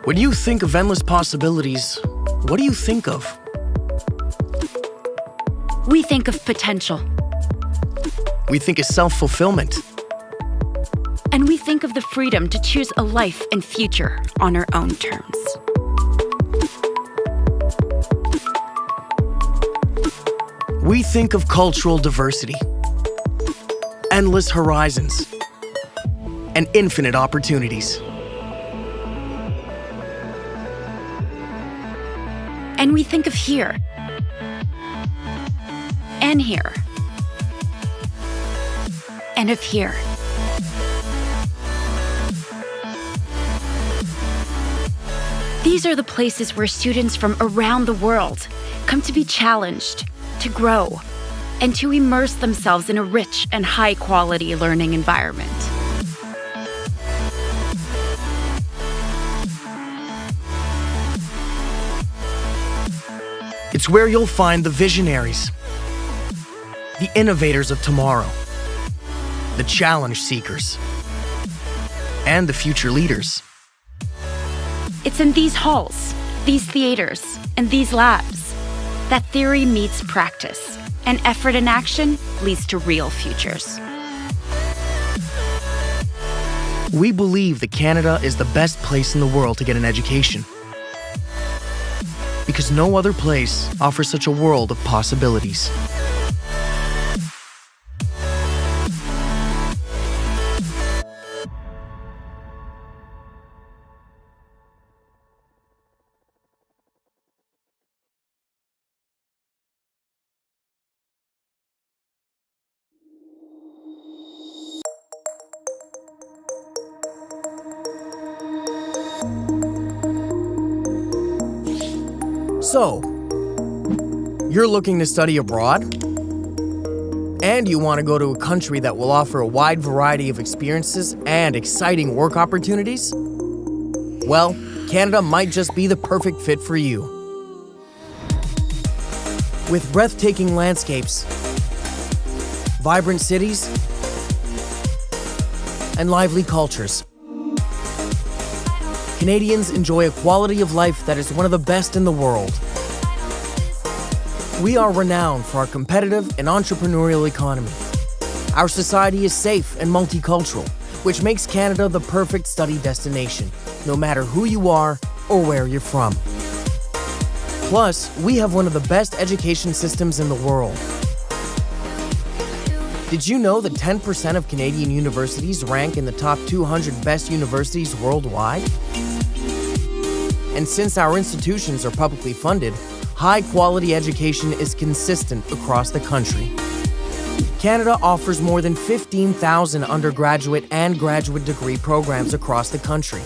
When you think of endless possibilities, what do you think of? We think of potential. We think of self-fulfillment. And we think of the freedom to choose a life and future on our own terms. We think of cultural diversity, endless horizons, and infinite opportunities. And we think of here, and here, and of here. These are the places where students from around the world come to be challenged, to grow, and to immerse themselves in a rich and high-quality learning environment. It's where you'll find the visionaries, the innovators of tomorrow, the challenge seekers, and the future leaders. It's in these halls, these theaters, and these labs that theory meets practice, and effort and action leads to real futures. We believe that Canada is the best place in the world to get an education, because no other place offers such a world of possibilities. So, you're looking to study abroad? And you want to go to a country that will offer a wide variety of experiences and exciting work opportunities? Well, Canada might just be the perfect fit for you. With breathtaking landscapes, vibrant cities, and lively cultures, Canadians enjoy a quality of life that is one of the best in the world. We are renowned for our competitive and entrepreneurial economy. Our society is safe and multicultural, which makes Canada the perfect study destination, no matter who you are or where you're from. Plus, we have one of the best education systems in the world. Did you know that 10% of Canadian universities rank in the top 200 best universities worldwide? And since our institutions are publicly funded, high-quality education is consistent across the country. Canada offers more than 15,000 undergraduate and graduate degree programs across the country,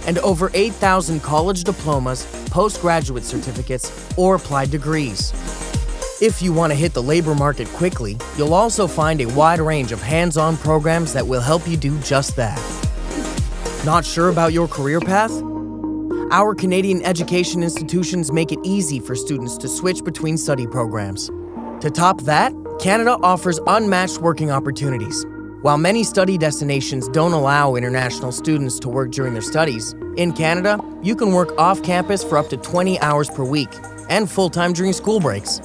and over 8,000 college diplomas, postgraduate certificates, or applied degrees. If you want to hit the labor market quickly, you'll also find a wide range of hands-on programs that will help you do just that. Not sure about your career path? Our Canadian education institutions make it easy for students to switch between study programs. To top that, Canada offers unmatched working opportunities. While many study destinations don't allow international students to work during their studies, in Canada, you can work off-campus for up to 20 hours per week and full-time during school breaks.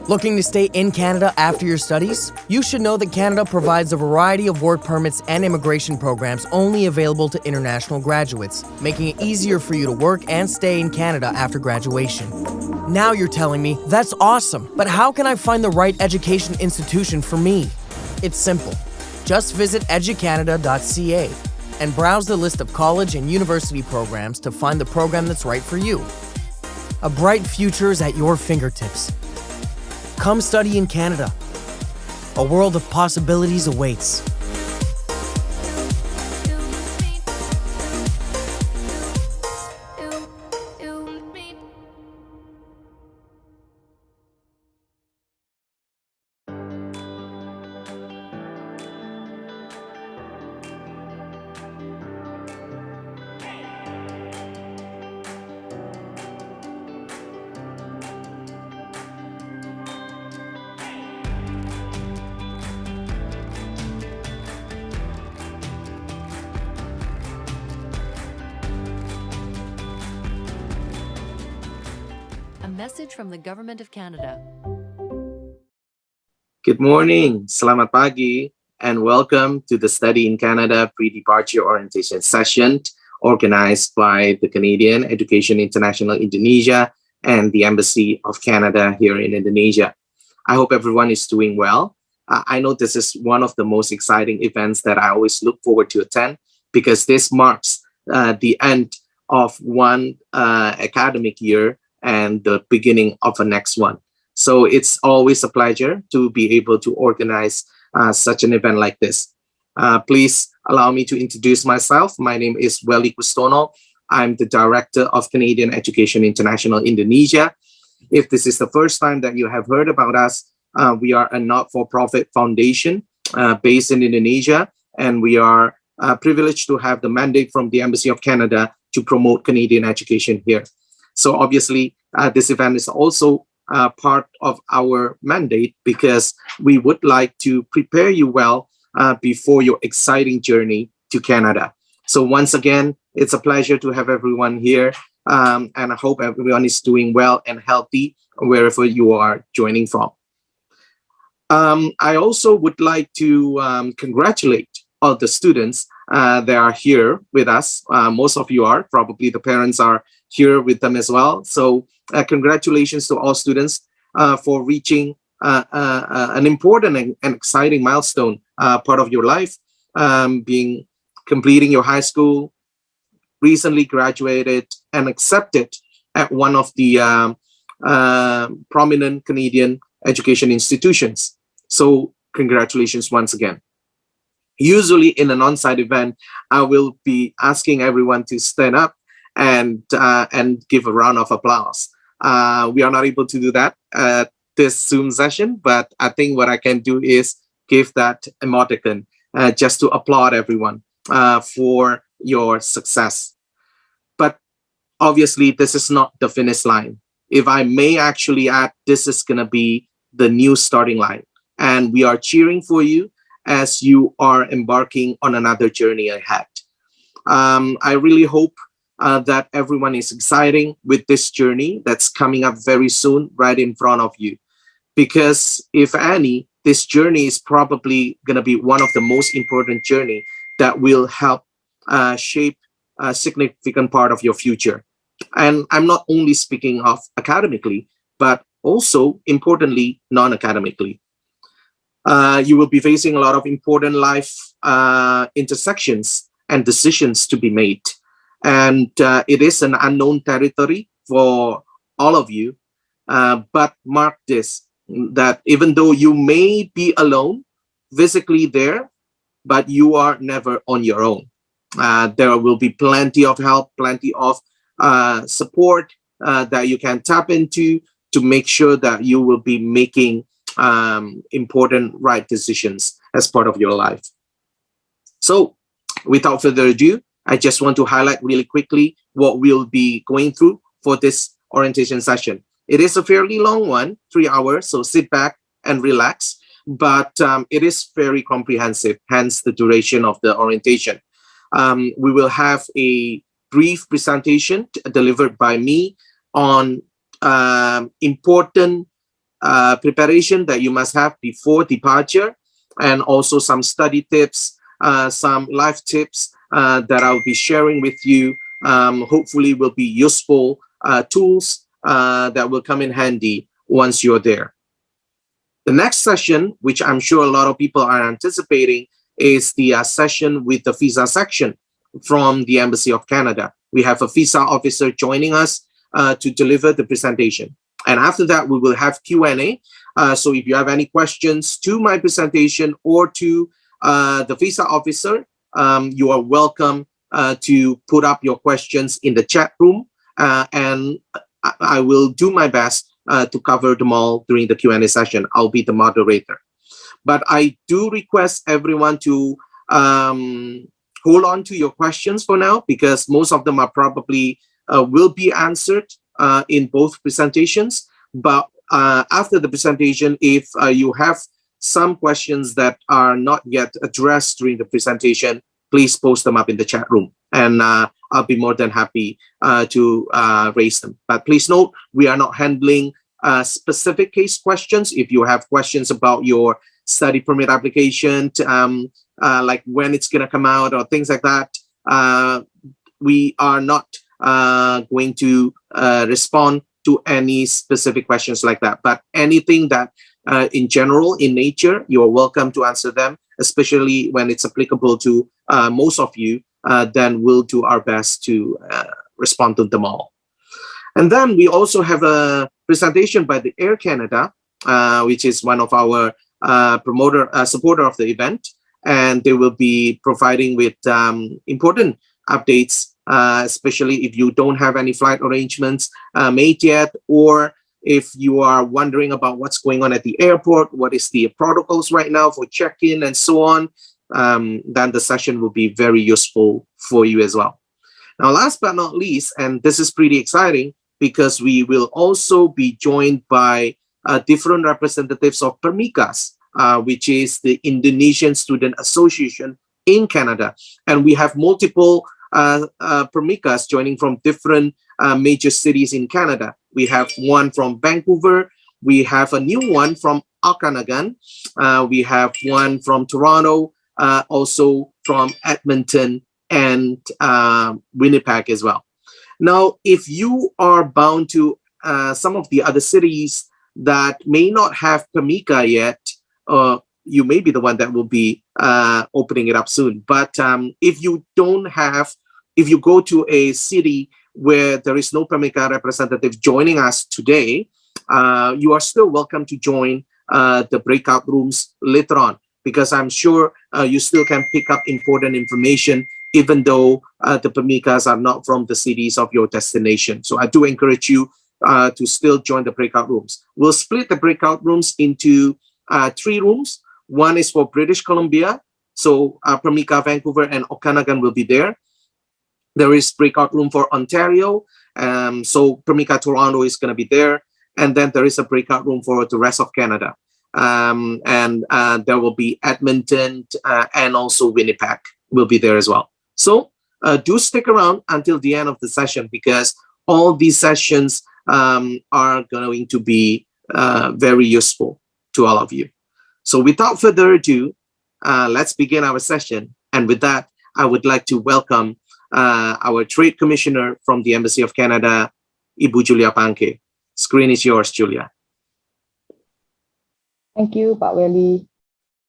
Looking to stay in Canada after your studies? You should know that Canada provides a variety of work permits and immigration programs only available to international graduates, making it easier for you to work and stay in Canada after graduation. Now you're telling me, that's awesome, but how can I find the right education institution for me? It's simple. Just visit educanada.ca and browse the list of college and university programs to find the program that's right for you. A bright future is at your fingertips. Come study in Canada. A world of possibilities awaits. message from the Government of Canada. Good morning, selamat pagi, and welcome to the Study in Canada pre-departure orientation session organized by the Canadian Education International Indonesia and the Embassy of Canada here in Indonesia. I hope everyone is doing well. I know this is one of the most exciting events that I always look forward to attend because this marks the end of one academic year and the beginning of the next one. So it's always a pleasure to be able to organize such an event like this. Please allow me to introduce myself. My name is Welly Cristono. I'm the Director of Canadian Education International Indonesia. If this is the first time that you have heard about us, we are a not-for-profit foundation based in Indonesia, and we are privileged to have the mandate from the Embassy of Canada to promote Canadian education here. So obviously, this event is also part of our mandate because we would like to prepare you well before your exciting journey to Canada. So once again, it's a pleasure to have everyone here, and I hope everyone is doing well and healthy wherever you are joining from. I also would like to congratulate all the students that are here with us. Most of you are, probably the parents are here with them as well. So congratulations to all students for reaching an important and exciting milestone part of your life, completing your high school, recently graduated and accepted at one of the prominent Canadian education institutions. So congratulations once again. Usually in an on-site event, I will be asking everyone to stand up and give a round of applause. We are not able to do that at this Zoom session, but I think what I can do is give that emoticon just to applaud everyone for your success. But obviously, this is not the finish line. If I may actually add, this is going to be the new starting line. And we are cheering for you as you are embarking on another journey ahead. I really hope that everyone is excited with this journey that's coming up very soon right in front of you. Because if any, this journey is probably going to be one of the most important journey that will help shape a significant part of your future. And I'm not only speaking of academically, but also importantly, non-academically. You will be facing a lot of important life intersections and decisions to be made. And it is an unknown territory for all of you. But mark this, that even though you may be alone, physically there, but you are never on your own. There will be plenty of help, plenty of support that you can tap into to make sure that you will be making important right decisions as part of your life. So without further ado, I just want to highlight really quickly what we'll be going through for this orientation session. It is a fairly long one, 3 hours, so sit back and relax, but it is very comprehensive, hence the duration of the orientation. We will have a brief presentation delivered by me on important preparation that you must have before departure, and also some study tips, some life tips that I'll be sharing with you. Hopefully will be useful tools that will come in handy once you're there. The next session, which I'm sure a lot of people are anticipating, is the session with the visa section from the Embassy of Canada. We have a visa officer joining us to deliver the presentation. And after that, we will have Q&A. So if you have any questions to my presentation or to the visa officer, you are welcome to put up your questions in the chat room. And I will do my best to cover them all during the Q&A session. I'll be the moderator. But I do request everyone to hold on to your questions for now, because most of them are probably will be answered in both presentations. But after the presentation, if you have some questions that are not yet addressed during the presentation, please post them up in the chat room, and I'll be more than happy to raise them. But please note, we are not handling specific case questions. If you have questions about your study permit application, like when it's going to come out or things like that, we are not going to respond to any specific questions like that. But anything that in general, in nature, you're welcome to answer them, especially when it's applicable to most of you. Then we'll do our best to respond to them all. And then we also have a presentation by the Air Canada, which is one of our supporter of the event. And they will be providing with important updates, especially if you don't have any flight arrangements made yet, or if you are wondering about what's going on at the airport, what is the protocols right now for check-in and so on, then the session will be very useful for you as well. Now, last but not least, and this is pretty exciting because we will also be joined by different representatives of PERMIKAS, which is the Indonesian Student Association in Canada. And we have multiple PERMIKAS joining from different major cities in Canada. We have one from Vancouver. We have a new one from Okanagan. We have one from Toronto, also from Edmonton and Winnipeg as well. Now, if you are bound to some of the other cities that may not have PERMIKA yet, you may be the one that will be opening it up soon. But if you go to a city where there is no PERMIKA representative joining us today, you are still welcome to join the breakout rooms later on, because I'm sure you still can pick up important information even though the PERMIKAs are not from the cities of your destination. So I do encourage you to still join the breakout rooms. We'll split the breakout rooms into 3 rooms. One is for British Columbia, so PERMIKA Vancouver and Okanagan will be there. There is breakout room for Ontario, so PERMIKA Toronto is going to be there. And then there is a breakout room for the rest of Canada. And there will be Edmonton and also Winnipeg will be there as well. So do stick around until the end of the session, because all these sessions are going to be very useful to all of you. So without further ado, let's begin our session. And with that, I would like to welcome our Trade Commissioner from the Embassy of Canada, Ibu Julia Pangke. Screen is yours, Julia. Thank you, Pak Welly.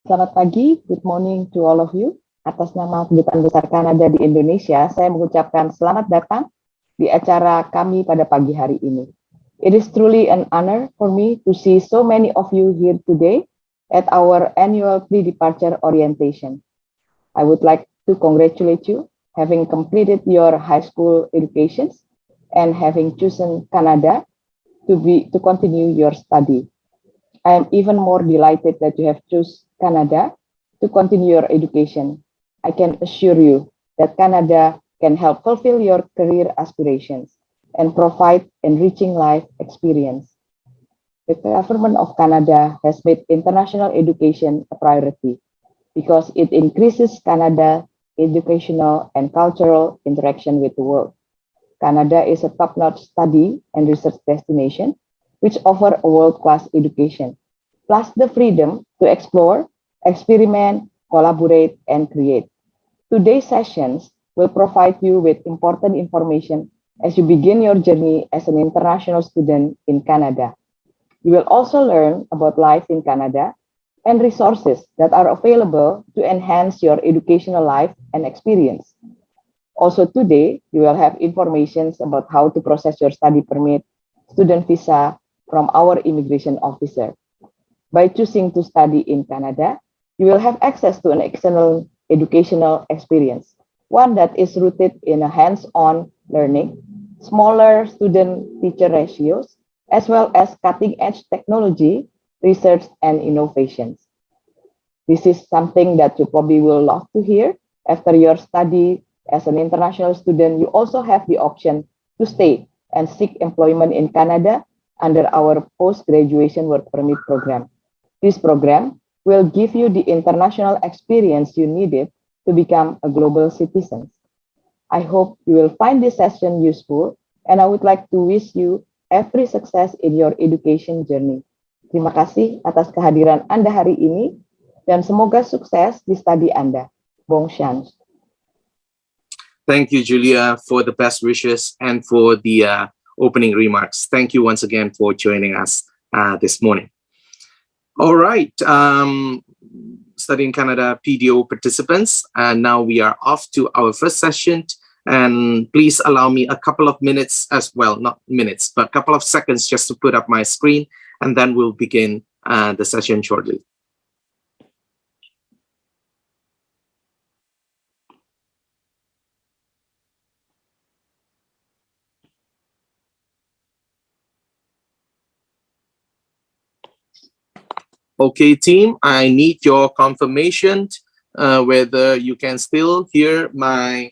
Selamat pagi, good morning to all of you. Atas nama Kedutaan Besar Kanada di Indonesia, saya mengucapkan selamat datang di acara kami pada pagi hari ini. It is truly an honor for me to see so many of you here today at our annual pre-departure orientation. I would like to congratulate you having completed your high school educations and having chosen Canada to continue your study. I am even more delighted that you have chosen Canada to continue your education. I can assure you that Canada can help fulfill your career aspirations and provide enriching life experience. The government of Canada has made international education a priority because it increases Canada's educational and cultural interaction with the world. Canada is a top-notch study and research destination which offers a world-class education, plus the freedom to explore, experiment, collaborate, and create. Today's sessions will provide you with important information as you begin your journey as an international student in Canada. You will also learn about life in Canada and resources that are available to enhance your educational life and experience. Also today, you will have information about how to process your study permit, student visa from our immigration officer. By choosing to study in Canada, you will have access to an excellent educational experience, one that is rooted in a hands-on learning, smaller student-teacher ratios, as well as cutting-edge technology, research, and innovations. This is something that you probably will love to hear. After your study as an international student, you also have the option to stay and seek employment in Canada under our post-graduation work permit program. This program will give you the international experience you needed to become a global citizen. I hope you will find this session useful, and I would like to wish you every success in your education journey. Terima kasih atas kehadiran Anda hari ini, dan semoga sukses di studi Anda. Bong Shan. Thank you, Julia, for the best wishes and for the opening remarks. Thank you once again for joining us this morning. All right, Studying Canada PDO participants, and now we are off to our first session. And please allow me a couple of minutes as well, not minutes, but a couple of seconds just to put up my screen, and then we'll begin the session shortly. Okay, team, I need your confirmation whether you can still hear my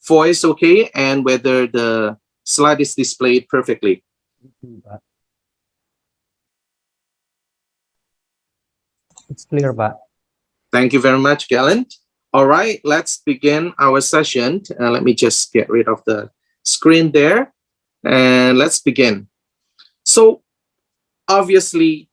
voice okay, and whether the slide is displayed perfectly. It's clear, Pak. Thank you very much, Gallant. All right, let's begin our session. Let me just get rid of the screen there, and let's begin. So, obviously,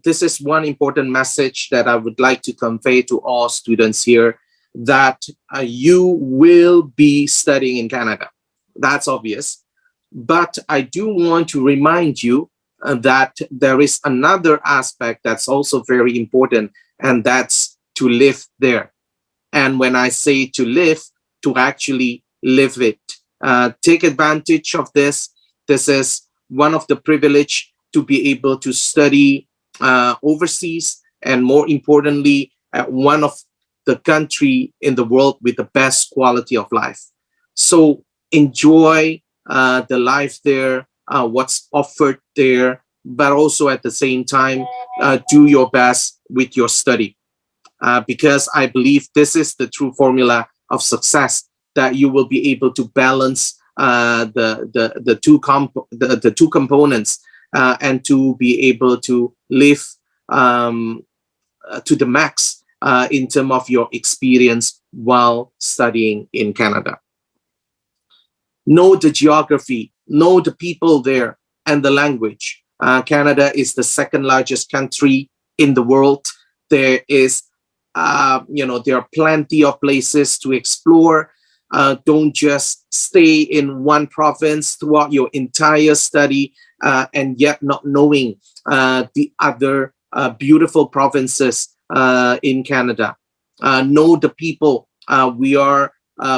this is one important message that I would like to convey to all students here, that you will be studying in Canada. That's obvious. But I do want to remind you that there is another aspect that's also very important, and that's to live there. And when I say to live, to actually live it. Take advantage of this. This is one of the privilege to be able to study overseas, and more importantly, at one of the country in the world with the best quality of life. So enjoy the life there, what's offered there, but also at the same time, do your best with your study. Because I believe this is the true formula of success, that you will be able to balance the two components, and to be able to live to the max in terms of your experience while studying in Canada. Know the geography, know the people there, and the language. Canada is the second largest country in the world. There is, there are plenty of places to explore. Don't just stay in one province throughout your entire study, and yet not knowing the other beautiful provinces in Canada. Know the people. We are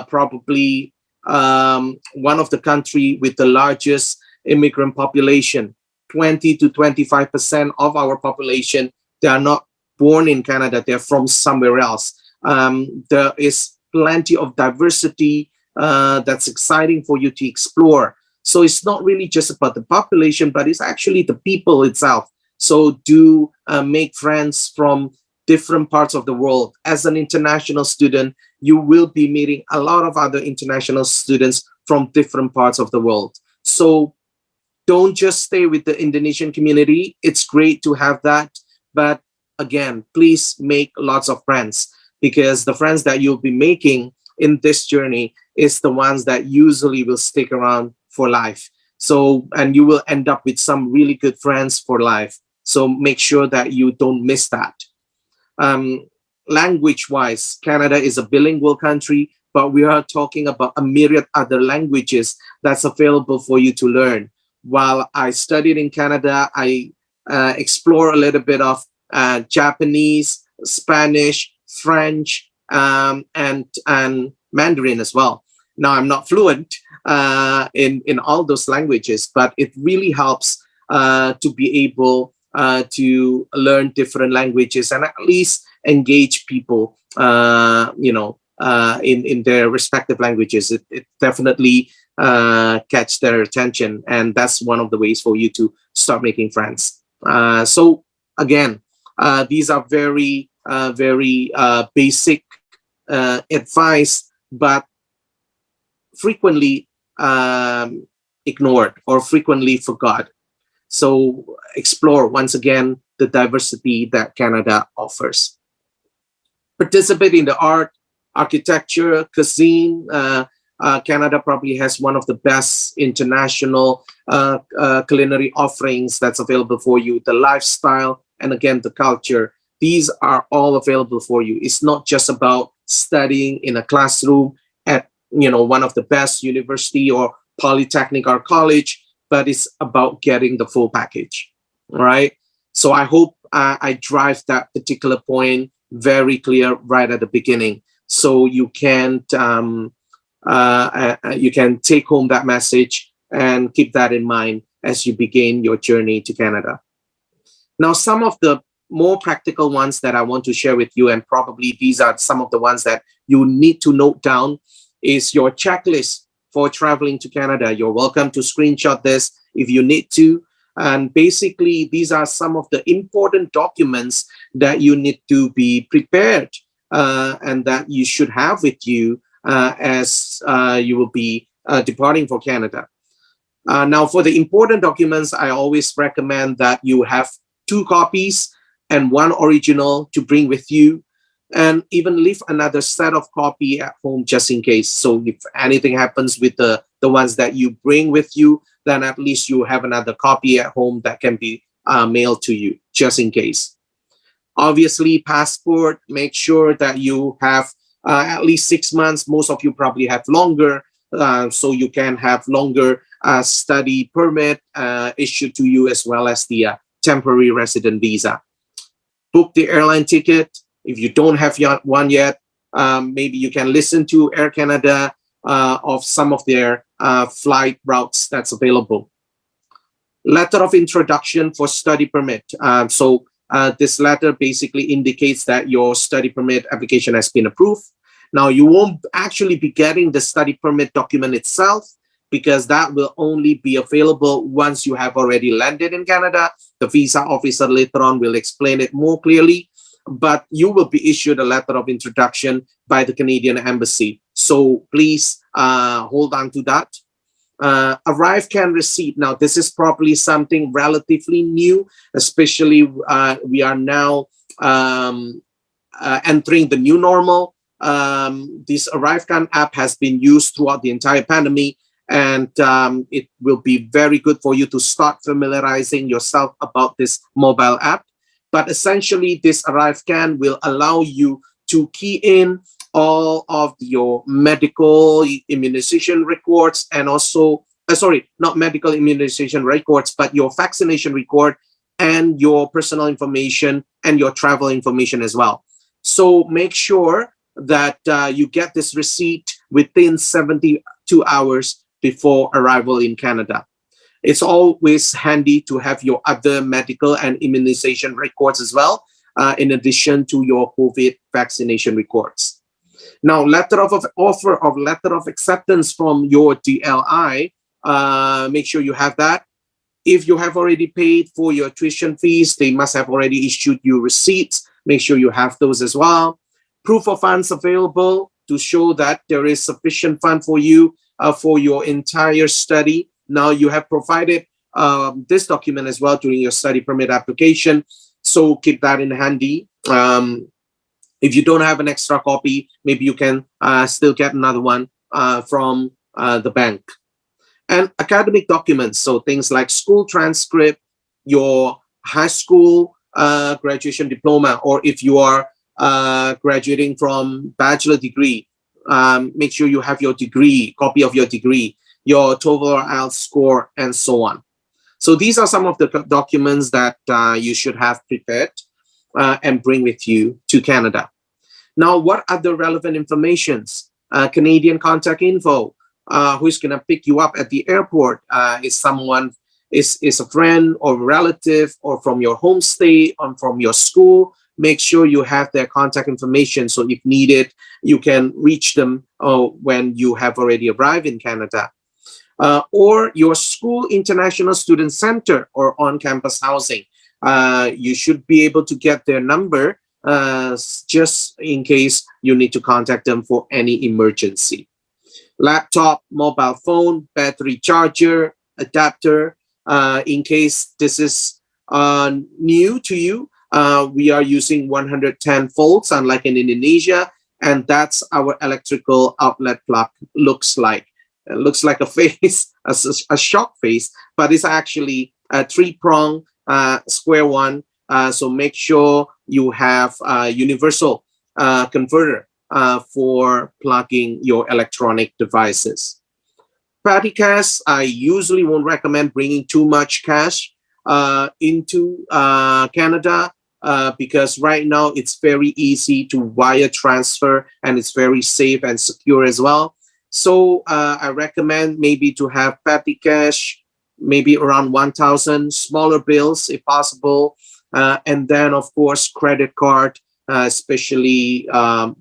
probably one of the country with the largest immigrant population. 20 to 25% of our population, they are not born in Canada, they're from somewhere else. There is plenty of diversity that's exciting for you to explore. So it's not really just about the population, but it's actually the people itself. So do make friends from different parts of the world. As an international student, you will be meeting a lot of other international students from different parts of the world. So don't just stay with the Indonesian community. It's great to have that, but again, please make lots of friends, because the friends that you'll be making in this journey is the ones that usually will stick around for life. So, and you will end up with some really good friends for life. So make sure that you don't miss that. Language-wise, Canada is a bilingual country, but we are talking about a myriad other languages that's available for you to learn. While I studied in Canada, I explore a little bit of Japanese, Spanish, French, and Mandarin as well. Now, I'm not fluent in all those languages, but it really helps to be able to learn different languages and at least engage people, in their respective languages. It definitely catch their attention, and that's one of the ways for you to start making friends. So again, these are very basic advice, but frequently ignored or frequently forgot. So explore once again the diversity that Canada offers. Participate in the art, architecture, cuisine, Canada probably has one of the best international culinary offerings that's available for you. The lifestyle and again, the culture. These are all available for you. It's not just about studying in a classroom at one of the best university or polytechnic or college, but it's about getting the full package. All right. So I hope I drive that particular point very clear right at the beginning, so you can take home that message and keep that in mind as you begin your journey to Canada. Now, some of the more practical ones that I want to share with you, and probably these are some of the ones that you need to note down, is your checklist for traveling to Canada. You're welcome to screenshot this if you need to. And basically, these are some of the important documents that you need to be prepared and that you should have with you as you will be departing for Canada. Now, for the important documents, I always recommend that you have 2 copies and 1 original to bring with you, and even leave another set of copy at home just in case. So if anything happens with the ones that you bring with you, then at least you have another copy at home that can be mailed to you just in case. Obviously, passport, make sure that you have at least 6 months. Most of you probably have longer, so you can have longer study permit issued to you, as well as the temporary resident visa. Book the airline ticket. If you don't have one yet, maybe you can listen to Air Canada of some of their flight routes that's available. Letter of introduction for study permit. So this letter basically indicates that your study permit application has been approved. Now, you won't actually be getting the study permit document itself, because that will only be available once you have already landed in Canada. The visa officer later on will explain it more clearly, but you will be issued a letter of introduction by the Canadian Embassy. So please hold on to that. Arrive can receipt. Now, this is probably something relatively new, especially we are now entering the new normal. This ArriveCan app has been used throughout the entire pandemic, and it will be very good for you to start familiarizing yourself about this mobile app. But essentially, this ArriveCan will allow you to key in all of your medical immunization records, and also, not medical immunization records, but your vaccination record and your personal information and your travel information as well. So make sure that you get this receipt within 72 hours before arrival in Canada. It's always handy to have your other medical and immunization records as well, in addition to your COVID vaccination records. Now, letter of offer or letter of acceptance from your DLI, make sure you have that. If you have already paid for your tuition fees, they must have already issued you receipts. Make sure you have those as well. Proof of funds available to show that there is sufficient fund for you for your entire study. Now, you have provided this document as well during your study permit application, so keep that in handy. If you don't have an extra copy, maybe you can still get another one from the bank. And academic documents, so things like school transcript, your high school graduation diploma, or if you are graduating from bachelor degree, make sure you have your degree, copy of your degree, your TOEFL or IELTS score, and so on. So these are some of the documents that you should have prepared and bring with you to Canada. Now, what are the relevant informations? Canadian contact info, who's going to pick you up at the airport? Is someone, is a friend or relative, or from your home state, or from your school? Make sure you have their contact information, so if needed, you can reach them when you have already arrived in Canada. Or your school international student center or on-campus housing. You should be able to get their number just in case you need to contact them for any emergency. Laptop, mobile phone, battery charger, adapter. In case this is new to you, we are using 110 volts, unlike in Indonesia, and that's our electrical outlet plug looks like. It looks like a face, a shock face, but it's actually a three-prong square one. So make sure you have a universal converter for plugging your electronic devices. Petty cash, I usually won't recommend bringing too much cash into Canada because right now it's very easy to wire transfer and it's very safe and secure as well. So I recommend maybe to have petty cash, maybe around 1,000, smaller bills if possible, and then of course credit card, especially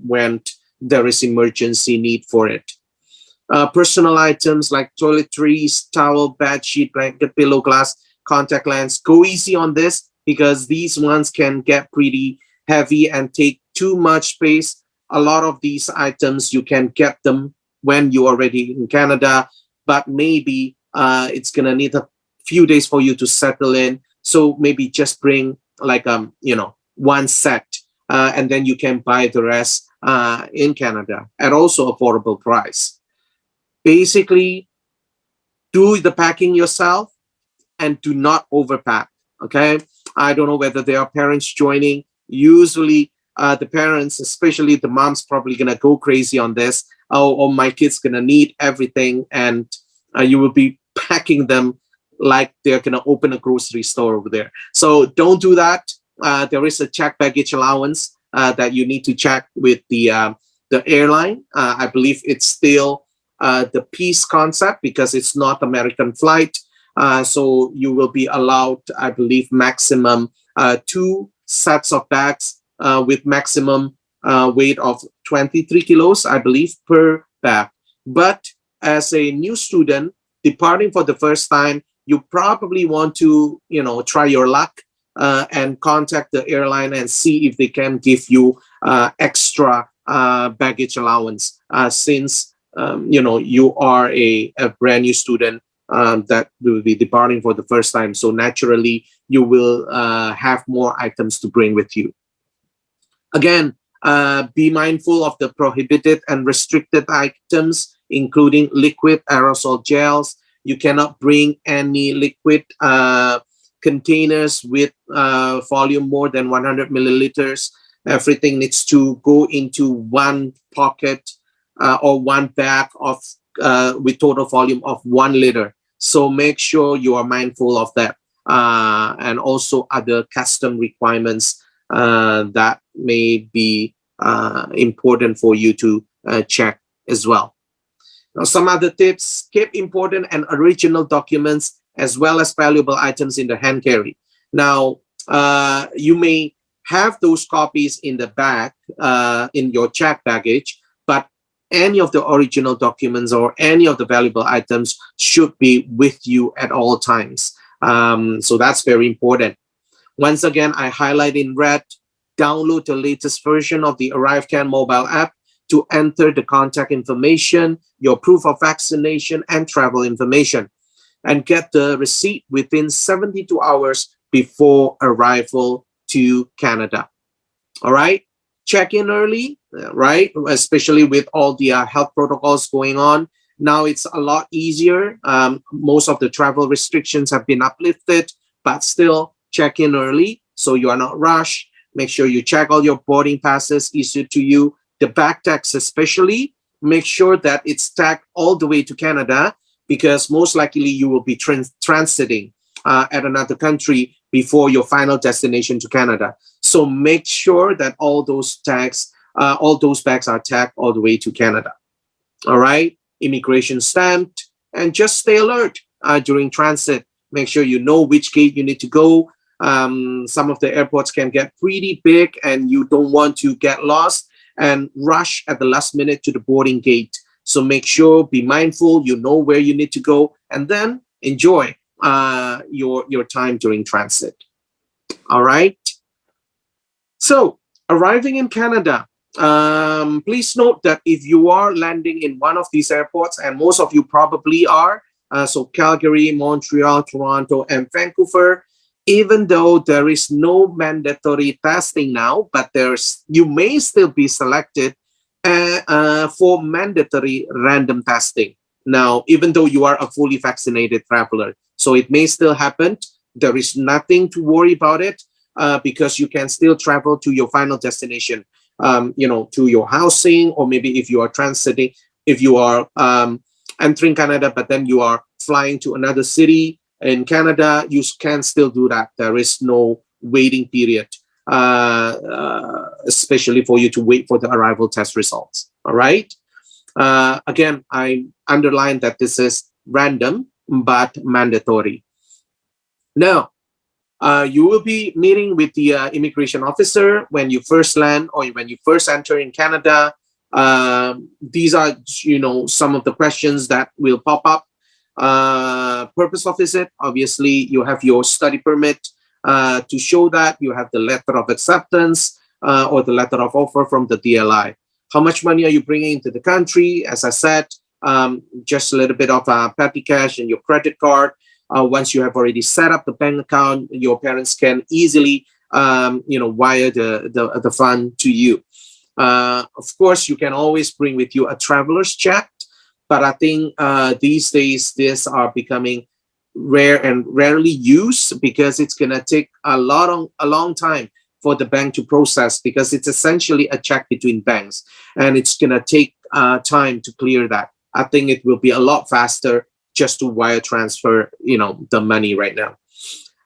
when there is emergency need for it. Personal items like toiletries, towel, bed sheet, blanket, pillow, glass, contact lens. Go easy on this because these ones can get pretty heavy and take too much space. A lot of these items you can get them when you're already in Canada, but maybe it's gonna need a few days for you to settle in. So maybe just bring like one set, and then you can buy the rest in Canada at also affordable price. Basically, do the packing yourself and do not overpack. Okay, I don't know whether there are parents joining. Usually, the parents, especially the moms, probably gonna go crazy on this. Oh, my kid's gonna need everything, and you will be packing them like they're gonna open a grocery store over there. So don't do that. There is a check baggage allowance that you need to check with the airline. I believe it's still the peace concept because it's not American flight. So you will be allowed, I believe, maximum 2 sets of bags with maximum weight of 23 kilos, I believe, per bag. But as a new student departing for the first time, you probably want to, try your luck and contact the airline and see if they can give you extra baggage allowance since you are a brand new student that will be departing for the first time. So naturally, you will have more items to bring with you. Again, be mindful of the prohibited and restricted items, including liquid aerosol gels. You cannot bring any liquid containers with volume more than 100 milliliters. Everything needs to go into one pocket or one bag of with total volume of 1 liter. So make sure you are mindful of that, and also other custom requirements that may be important for you to check as well. Now, some other tips: keep important and original documents as well as valuable items in the hand carry. Now, you may have those copies in the bag in your checked baggage, but any of the original documents or any of the valuable items should be with you at all times. So that's very important. Once again, I highlight in red, download the latest version of the ArriveCan mobile app to enter the contact information, your proof of vaccination, and travel information, and get the receipt within 72 hours before arrival to Canada. All right, check in early, right? Especially with all the health protocols going on. Now it's a lot easier. Most of the travel restrictions have been uplifted, but still check in early so you are not rushed. Make sure you check all your boarding passes issued to you. The bag tags especially, make sure that it's tagged all the way to Canada, because most likely you will be transiting at another country before your final destination to Canada. So make sure that all those tags, all those bags are tagged all the way to Canada. All right, immigration stamped, and just stay alert during transit. Make sure you know which gate you need to go. Some of the airports can get pretty big and you don't want to get lost and rush at the last minute to the boarding gate. So make sure, be mindful, you know where you need to go, and then enjoy your time during transit. All right. So arriving in Canada, please note that if you are landing in one of these airports, and most of you probably are, so Calgary, Montreal, Toronto, and Vancouver, even though there is no mandatory testing now, but you may still be selected for mandatory random testing. Now, even though you are a fully vaccinated traveler, so it may still happen. There is nothing to worry about it because you can still travel to your final destination, to your housing, or maybe if you are transiting, if you are entering Canada, but then you are flying to another city in Canada, you can still do that. There is no waiting period, especially for you to wait for the arrival test results. All right. Again, I underline that this is random but mandatory. Now, you will be meeting with the immigration officer when you first land or when you first enter in Canada. These are, some of the questions that will pop up. Purpose of visit, obviously, you have your study permit to show that. You have the letter of acceptance or the letter of offer from the DLI. How much money are you bringing into the country? As I said, just a little bit of petty cash and your credit card. Once you have already set up the bank account, your parents can easily, wire the fund to you. Of course, you can always bring with you a traveler's check, but I think these days these are becoming rare and rarely used because it's gonna take a long time for the bank to process, because it's essentially a check between banks, and it's gonna take time to clear that. I think it will be a lot faster just to wire transfer, the money right now.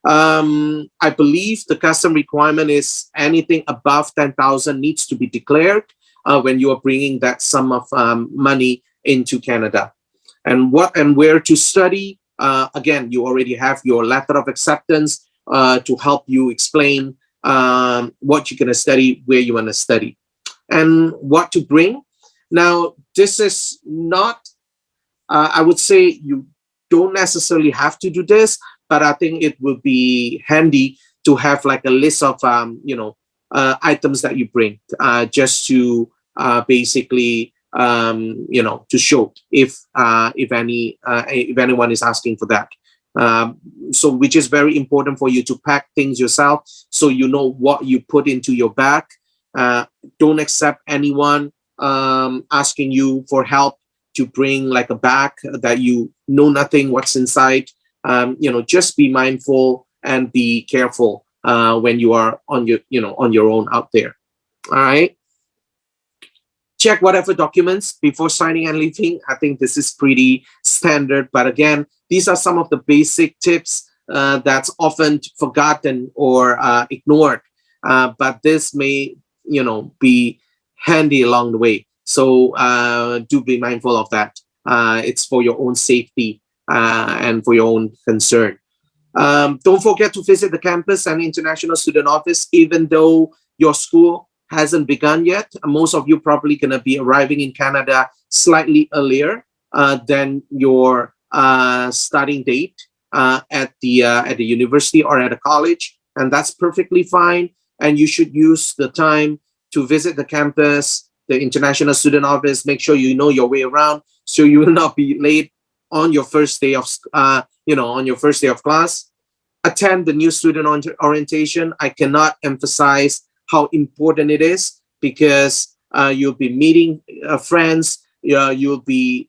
I believe the custom requirement is anything above 10,000 needs to be declared when you are bringing that sum of money into Canada. And what and where to study, again, you already have your letter of acceptance to help you explain what you're going to study, where you want to study, and what to bring. Now, this is not, I would say you don't necessarily have to do this, but I think it will be handy to have like a list of, items that you bring just to basically, to show if anyone is asking for that. So which is very important for you to pack things yourself so you know what you put into your bag. Don't accept anyone asking you for help to bring like a bag that you know nothing what's inside. Just be mindful and be careful when you are on your own out there. All right. Check whatever documents before signing and leaving. I think this is pretty standard, but again, these are some of the basic tips that's often forgotten or ignored. But this may, be handy along the way. So do be mindful of that. It's for your own safety and for your own concern. Don't forget to visit the campus and international student office, even though your school hasn't begun yet. Most of you probably going to be arriving in Canada slightly earlier than your starting date at the university or at a college, and that's perfectly fine. And you should use the time to visit the campus, the international student office. Make sure you know your way around, so you will not be late on your first day of class. Attend the new student orientation. I cannot emphasize how important it is, because you'll be meeting friends. You'll be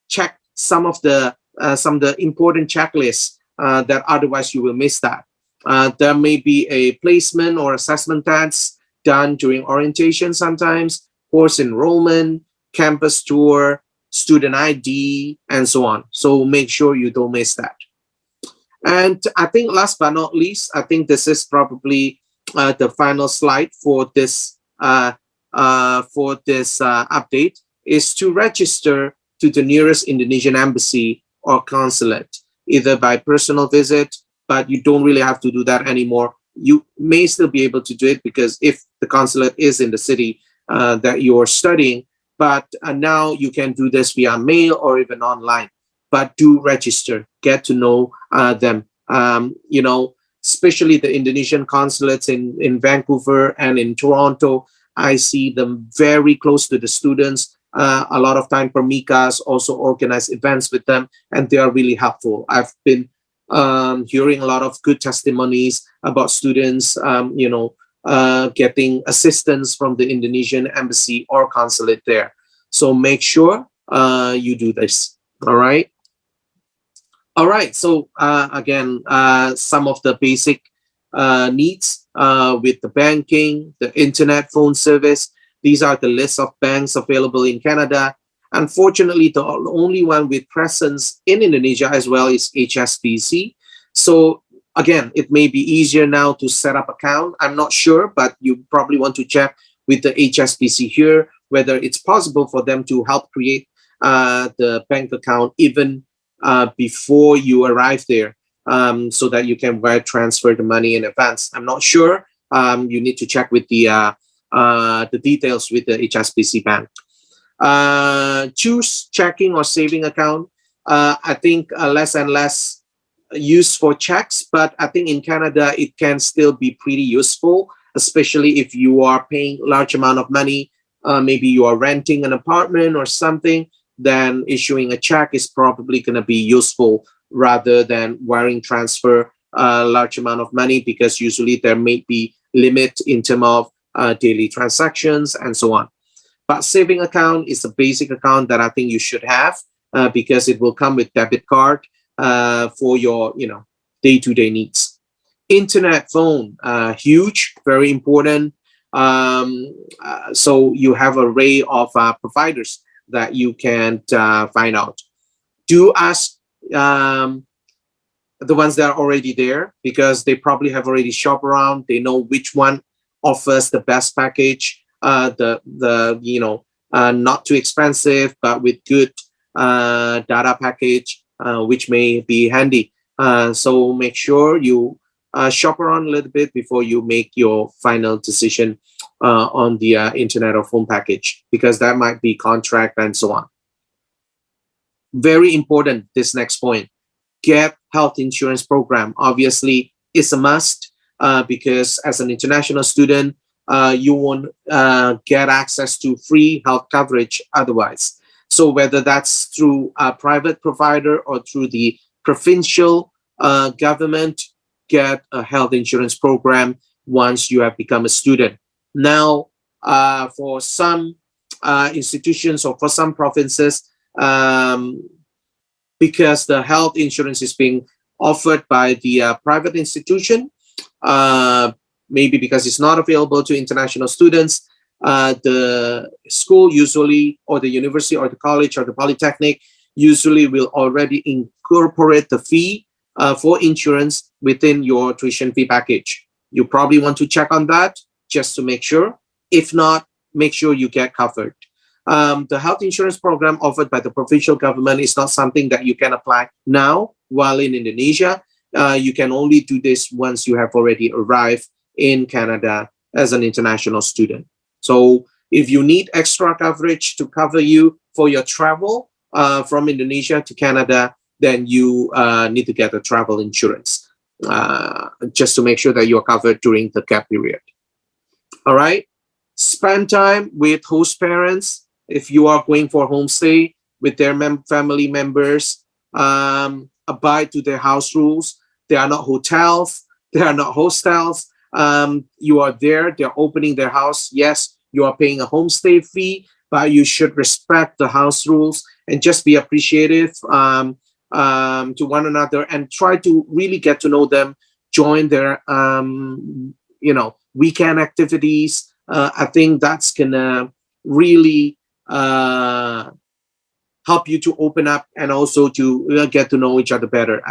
check some of the important checklists that otherwise you will miss that. There may be a placement or assessment test done during orientation sometimes, course enrollment, campus tour, student ID, and so on. So make sure you don't miss that. And I think last but not least, I think this is probably the final slide for this update, is to register to the nearest Indonesian embassy or consulate, either by personal visit, but you don't really have to do that anymore. You may still be able to do it, because if the consulate is in the city that you're studying, but now you can do this via mail or even online. But do register, get to know them. Especially the Indonesian consulates in Vancouver and in Toronto, I see them very close to the students. A lot of time, Permikas also organize events with them, and they are really helpful. I've been hearing a lot of good testimonies about students, getting assistance from the Indonesian embassy or consulate there. So make sure you do this. All right. All right. So again, some of the basic needs with the banking, the internet phone service. These are the list of banks available in Canada. Unfortunately, the only one with presence in Indonesia as well is HSBC. So again, it may be easier now to set up account. I'm not sure, but you probably want to check with the HSBC here whether it's possible for them to help create the bank account even before you arrive there, so that you can wire transfer the money in advance. I'm not sure. You need to check with the details with the HSBC bank. Choose checking or saving account. I think less and less used for checks, but I think in Canada it can still be pretty useful, especially if you are paying large amount of money. Maybe you are renting an apartment or something, then issuing a check is probably going to be useful rather than wiring transfer a large amount of money, because usually there may be limit in terms of daily transactions and so on. But saving account is a basic account that I think you should have, because it will come with debit card for your day-to-day needs. Internet phone, huge, very important. So you have an array of providers that you can find out. Do ask the ones that are already there, because they probably have already shopped around. They know which one offers the best package, not too expensive but with good data package, which may be handy. So make sure you shop around a little bit before you make your final decision on the internet or phone package, because that might be contract and so on. Very important, this next point. Get health insurance program. Obviously, it's a must, because as an international student, you won't get access to free health coverage otherwise. So whether that's through a private provider or through the provincial government, get a health insurance program once you have become a student. Now, for some institutions or for some provinces, because the health insurance is being offered by the private institution, maybe because it's not available to international students, the school usually, or the university or the college or the polytechnic usually will already incorporate the fee for insurance within your tuition fee package. You probably want to check on that just to make sure. If not, make sure you get covered. The health insurance program offered by the provincial government is not something that you can apply now while in Indonesia. You can only do this once you have already arrived in Canada as an international student. So if you need extra coverage to cover you for your travel from Indonesia to Canada, then you need to get a travel insurance just to make sure that you're covered during the gap period. All right. Spend time with host parents. If you are going for homestay with their family members, abide to their house rules. They are not hotels. They are not hostels. You are there. They're opening their house. Yes, you are paying a homestay fee, but you should respect the house rules and just be appreciative to one another and try to really get to know them. Join their weekend activities. I think that's gonna really help you to open up and also to get to know each other better.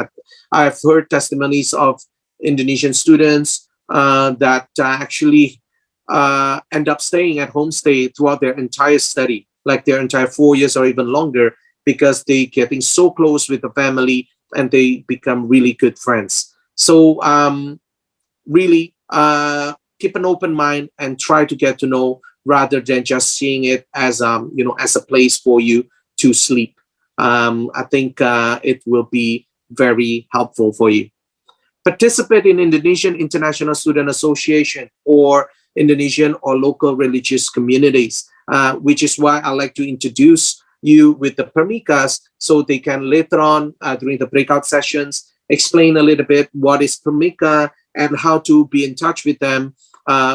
I've heard testimonies of Indonesian students that actually end up staying at homestay throughout their entire study, like their entire 4 years or even longer, because they getting so close with the family and they become really good friends. So really keep an open mind and try to get to know, rather than just seeing it as as a place for you to sleep. I think it will be very helpful for you. Participate in Indonesian International Student Association or Indonesian or local religious communities, which is why I like to introduce you with the Permikas, so they can later on during the breakout sessions explain a little bit what is Permika and how to be in touch with them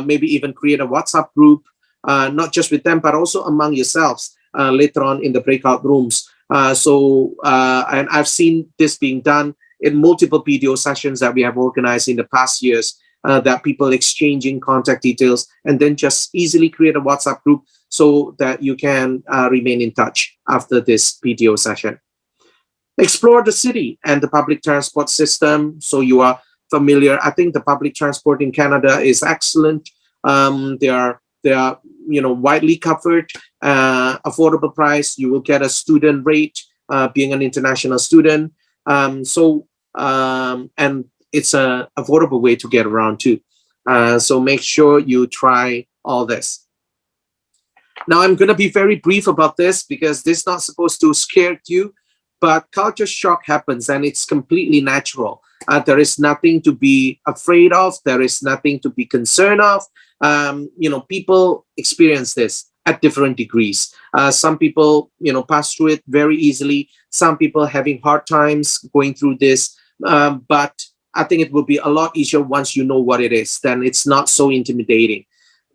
maybe even create a WhatsApp group, not just with them, but also among yourselves later on in the breakout rooms. And I've seen this being done in multiple video sessions that we have organized in the past years, that people exchanging contact details and then just easily create a WhatsApp group so that you can remain in touch after this video session. Explore the city and the public transport system so you are familiar. I think the public transport in Canada is excellent. They are widely covered, affordable price. You will get a student rate being an international student. And it's an affordable way to get around too. So make sure you try all this. Now I'm going to be very brief about this because this is not supposed to scare you, but culture shock happens and it's completely natural. There is nothing to be afraid of. There is nothing to be concerned of. People experience this at different degrees. Some people, pass through it very easily. Some people having hard times going through this. But I think it will be a lot easier once you know what it is. Then it's not so intimidating.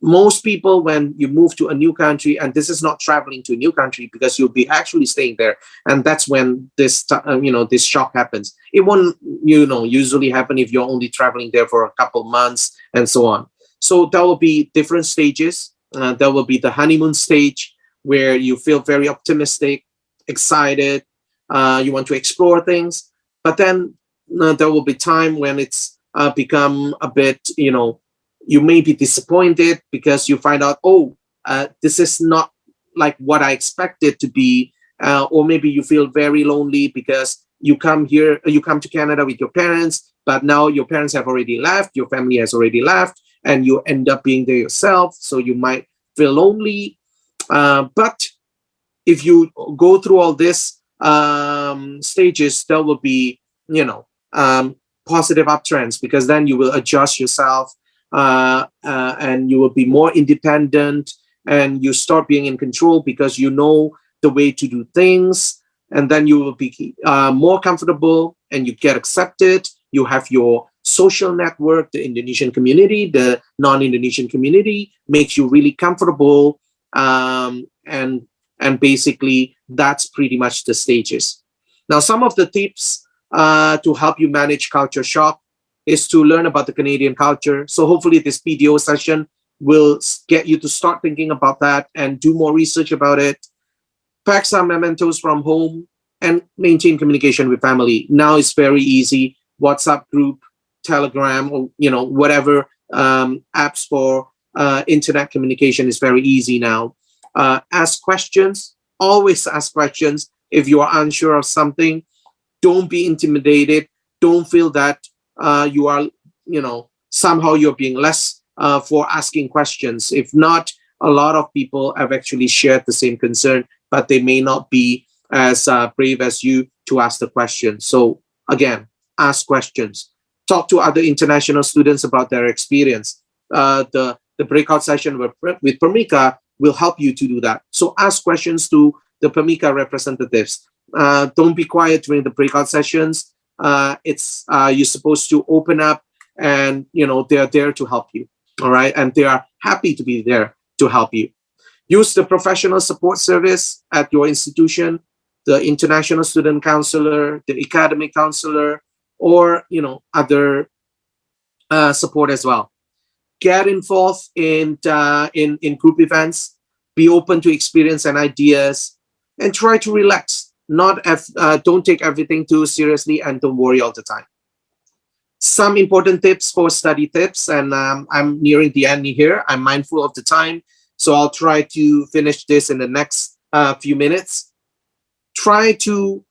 Most people, when you move to a new country, and this is not traveling to a new country because you'll be actually staying there, and that's when this shock happens. It won't usually happen if you're only traveling there for a couple months and so on. So there will be different stages. There will be the honeymoon stage where you feel very optimistic, excited, you want to explore things, but then there will be time when it's become a bit, you may be disappointed because you find out, this is not like what I expected to be, or maybe you feel very lonely because you come to Canada with your parents, but now your parents have already left, your family has already left, and you end up being there yourself, so you might feel lonely. But if you go through all this stages, there will be, positive uptrends, because then you will adjust yourself, and you will be more independent, and you start being in control because you know the way to do things, and then you will be more comfortable and you get accepted. You have your social network, the Indonesian community, the non-Indonesian community makes you really comfortable, and basically that's pretty much the stages. Now, some of the tips to help you manage culture shock is to learn about the Canadian culture. So hopefully this video session will get you to start thinking about that and do more research about it. Pack some mementos from home and maintain communication with family. Now it's very easy. WhatsApp group, Telegram, or whatever apps for internet communication is very easy now. Ask questions. Always ask questions. If you are unsure of something, don't be intimidated. Don't feel that you are, somehow you're being less for asking questions. If not, a lot of people have actually shared the same concern, but they may not be as brave as you to ask the question. So again, ask questions. Talk to other international students about their experience. The breakout session with Permika will help you to do that. So ask questions to the Permika representatives. Don't be quiet during the breakout sessions. You're supposed to open up, and they're there to help you. All right, and they are happy to be there to help you. Use the professional support service at your institution, the international student counselor, the academic counselor, or other support as well. Get involved in group events. Be open to experience and ideas, and try to relax. Don't take everything too seriously, and don't worry all the time. Some important tips for study tips, and I'm nearing the end here. I'm mindful of the time, so I'll try to finish this in the next few minutes. Try to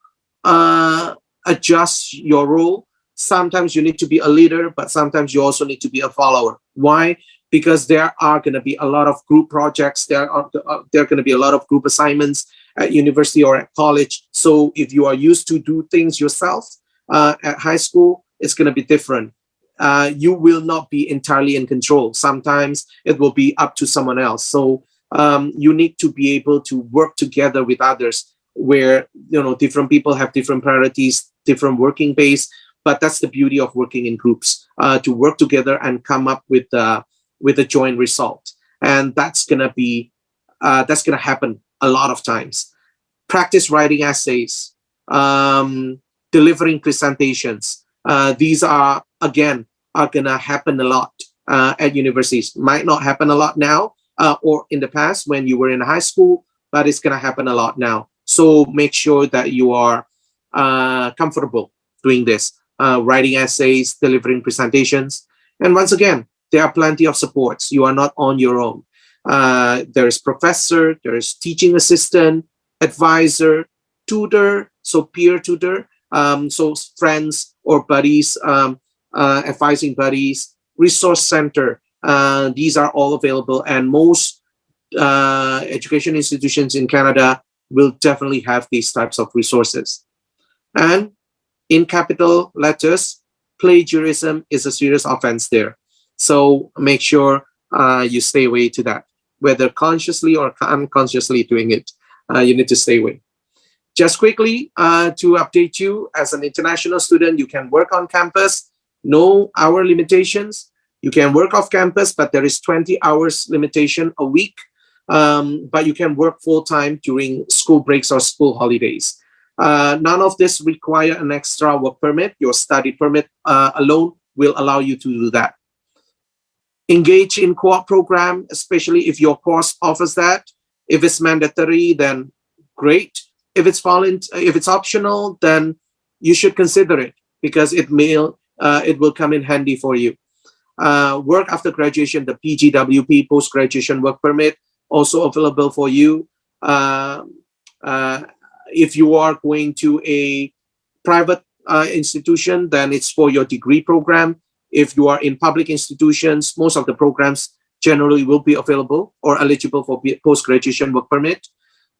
adjust your role. Sometimes you need to be a leader, but sometimes you also need to be a follower. Why? Because there are going to be a lot of group projects. There are going to be a lot of group assignments at university or at college. So if you are used to do things yourself at high school, it's going to be different. You will not be entirely in control. Sometimes it will be up to someone else. So you need to be able to work together with others, where different people have different priorities, different working base. But that's the beauty of working in groups, to work together and come up with with a joint result. And that's gonna happen a lot of times. Practice writing essays, delivering presentations. These are gonna happen a lot at universities. Might not happen a lot now or in the past when you were in high school, but it's gonna happen a lot now. So make sure that you are comfortable doing this, writing essays, delivering presentations. And once again, there are plenty of supports. You are not on your own. There's professor, there's teaching assistant, advisor, tutor, so peer tutor, so friends or buddies, advising buddies, resource center. These are all available, and most education institutions in Canada will definitely have these types of resources. And in capital letters, plagiarism is a serious offense there. So make sure you stay away to that, whether consciously or unconsciously doing it. You need to stay away. Just quickly to update you, as an international student, you can work on campus, no hour limitations. You can work off campus, but there is 20 hours limitation a week. But you can work full-time during school breaks or school holidays. None of this require an extra work permit. Your study permit alone will allow you to do that. Engage in co-op program, especially if your course offers that. If it's mandatory, then great. If it's optional, then you should consider it, because it will come in handy for you. Work after graduation, the PGWP, post-graduation work permit, also available for you. If you are going to a private institution, then it's for your degree program. If you are in public institutions, most of the programs generally will be available or eligible for post-graduation work permit.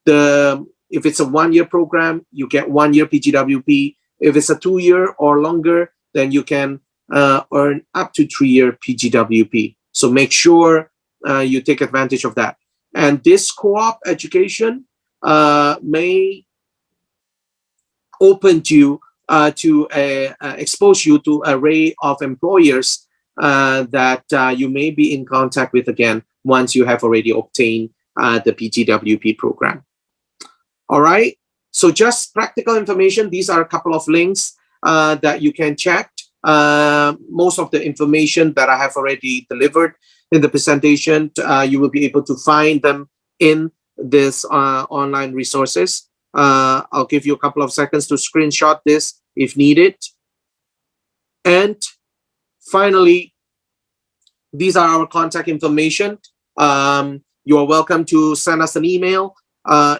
If it's a 1-year program, you get 1 year PGWP. If it's a 2-year or longer, then you can earn up to 3-year PGWP. So make sure you take advantage of that. And this co-op education may open you to expose you to an array of employers that you may be in contact with again once you have already obtained the PGWP program. All right, so just practical information. These are a couple of links that you can check. Most of the information that I have already delivered in the presentation, you will be able to find them in this online resources. I'll give you a couple of seconds to screenshot this if needed. And finally, these are our contact information. You are welcome to send us an email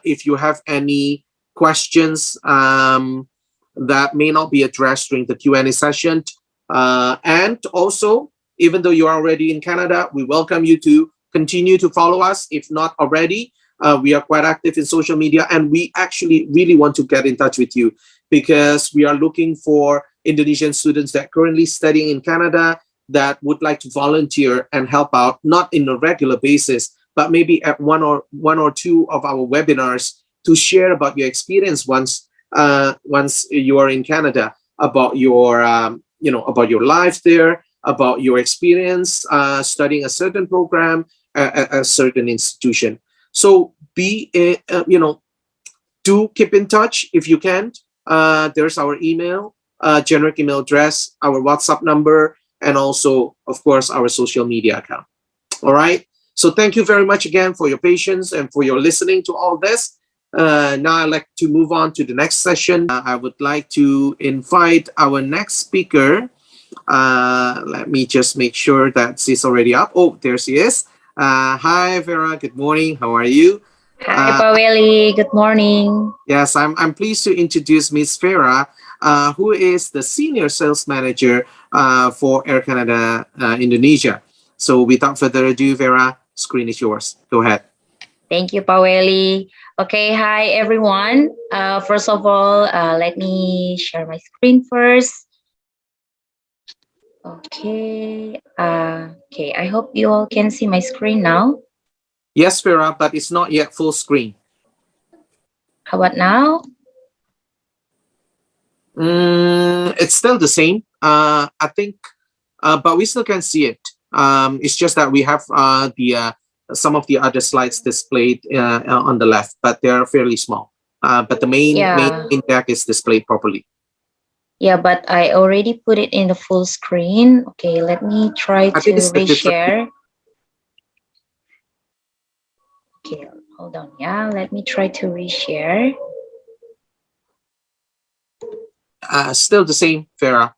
if you have any questions that may not be addressed during the Q&A session. And also, even though you are already in Canada, we welcome you to continue to follow us. If not already, we are quite active in social media, and we actually really want to get in touch with you, because we are looking for Indonesian students that are currently studying in Canada that would like to volunteer and help out, not in a regular basis, but maybe at one or two of our webinars to share about your experience once you are in Canada, about your about your life there, about your experience studying a certain program at a certain institution. So do keep in touch if you can. There's our email, generic email address, our WhatsApp number, and also, of course, our social media account. All right. So thank you very much again for your patience and for your listening to all this. Now I'd like to move on to the next session. I would like to invite our next speaker. Let me just make sure that she's already up. Oh, there she is. Hi, Vera. Good morning. How are you? Hi, Paweli. Good morning. Yes, I'm pleased to introduce Miss Vera, who is the Senior Sales Manager for Air Canada Indonesia. So without further ado, Vera, screen is yours. Go ahead. Thank you, Paweli. Okay, hi, everyone. First of all, let me share my screen first. Okay. Okay, I hope you all can see my screen now. Yes, Vera, but it's not yet full screen. How about now? It's still the same. I think, but we still can see it. It's just that we have some of the other slides displayed on the left, but they're fairly small. But the main deck is displayed properly. Yeah, but I already put it in the full screen. Okay, let me try to reshare. Okay, hold on. Yeah, let me try to reshare. Still the same, Farah.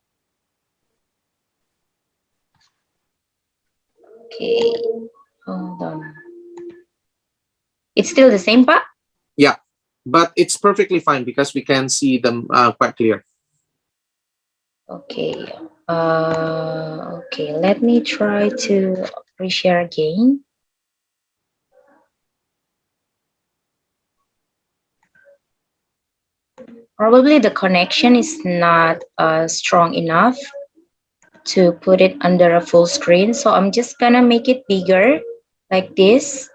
Okay, hold on. It's still the same, Pak? Yeah, but it's perfectly fine because we can see them quite clear. Okay. Okay, let me try to reshare again. Probably the connection is not strong enough to put it under a full screen. So I'm just gonna make it bigger like this.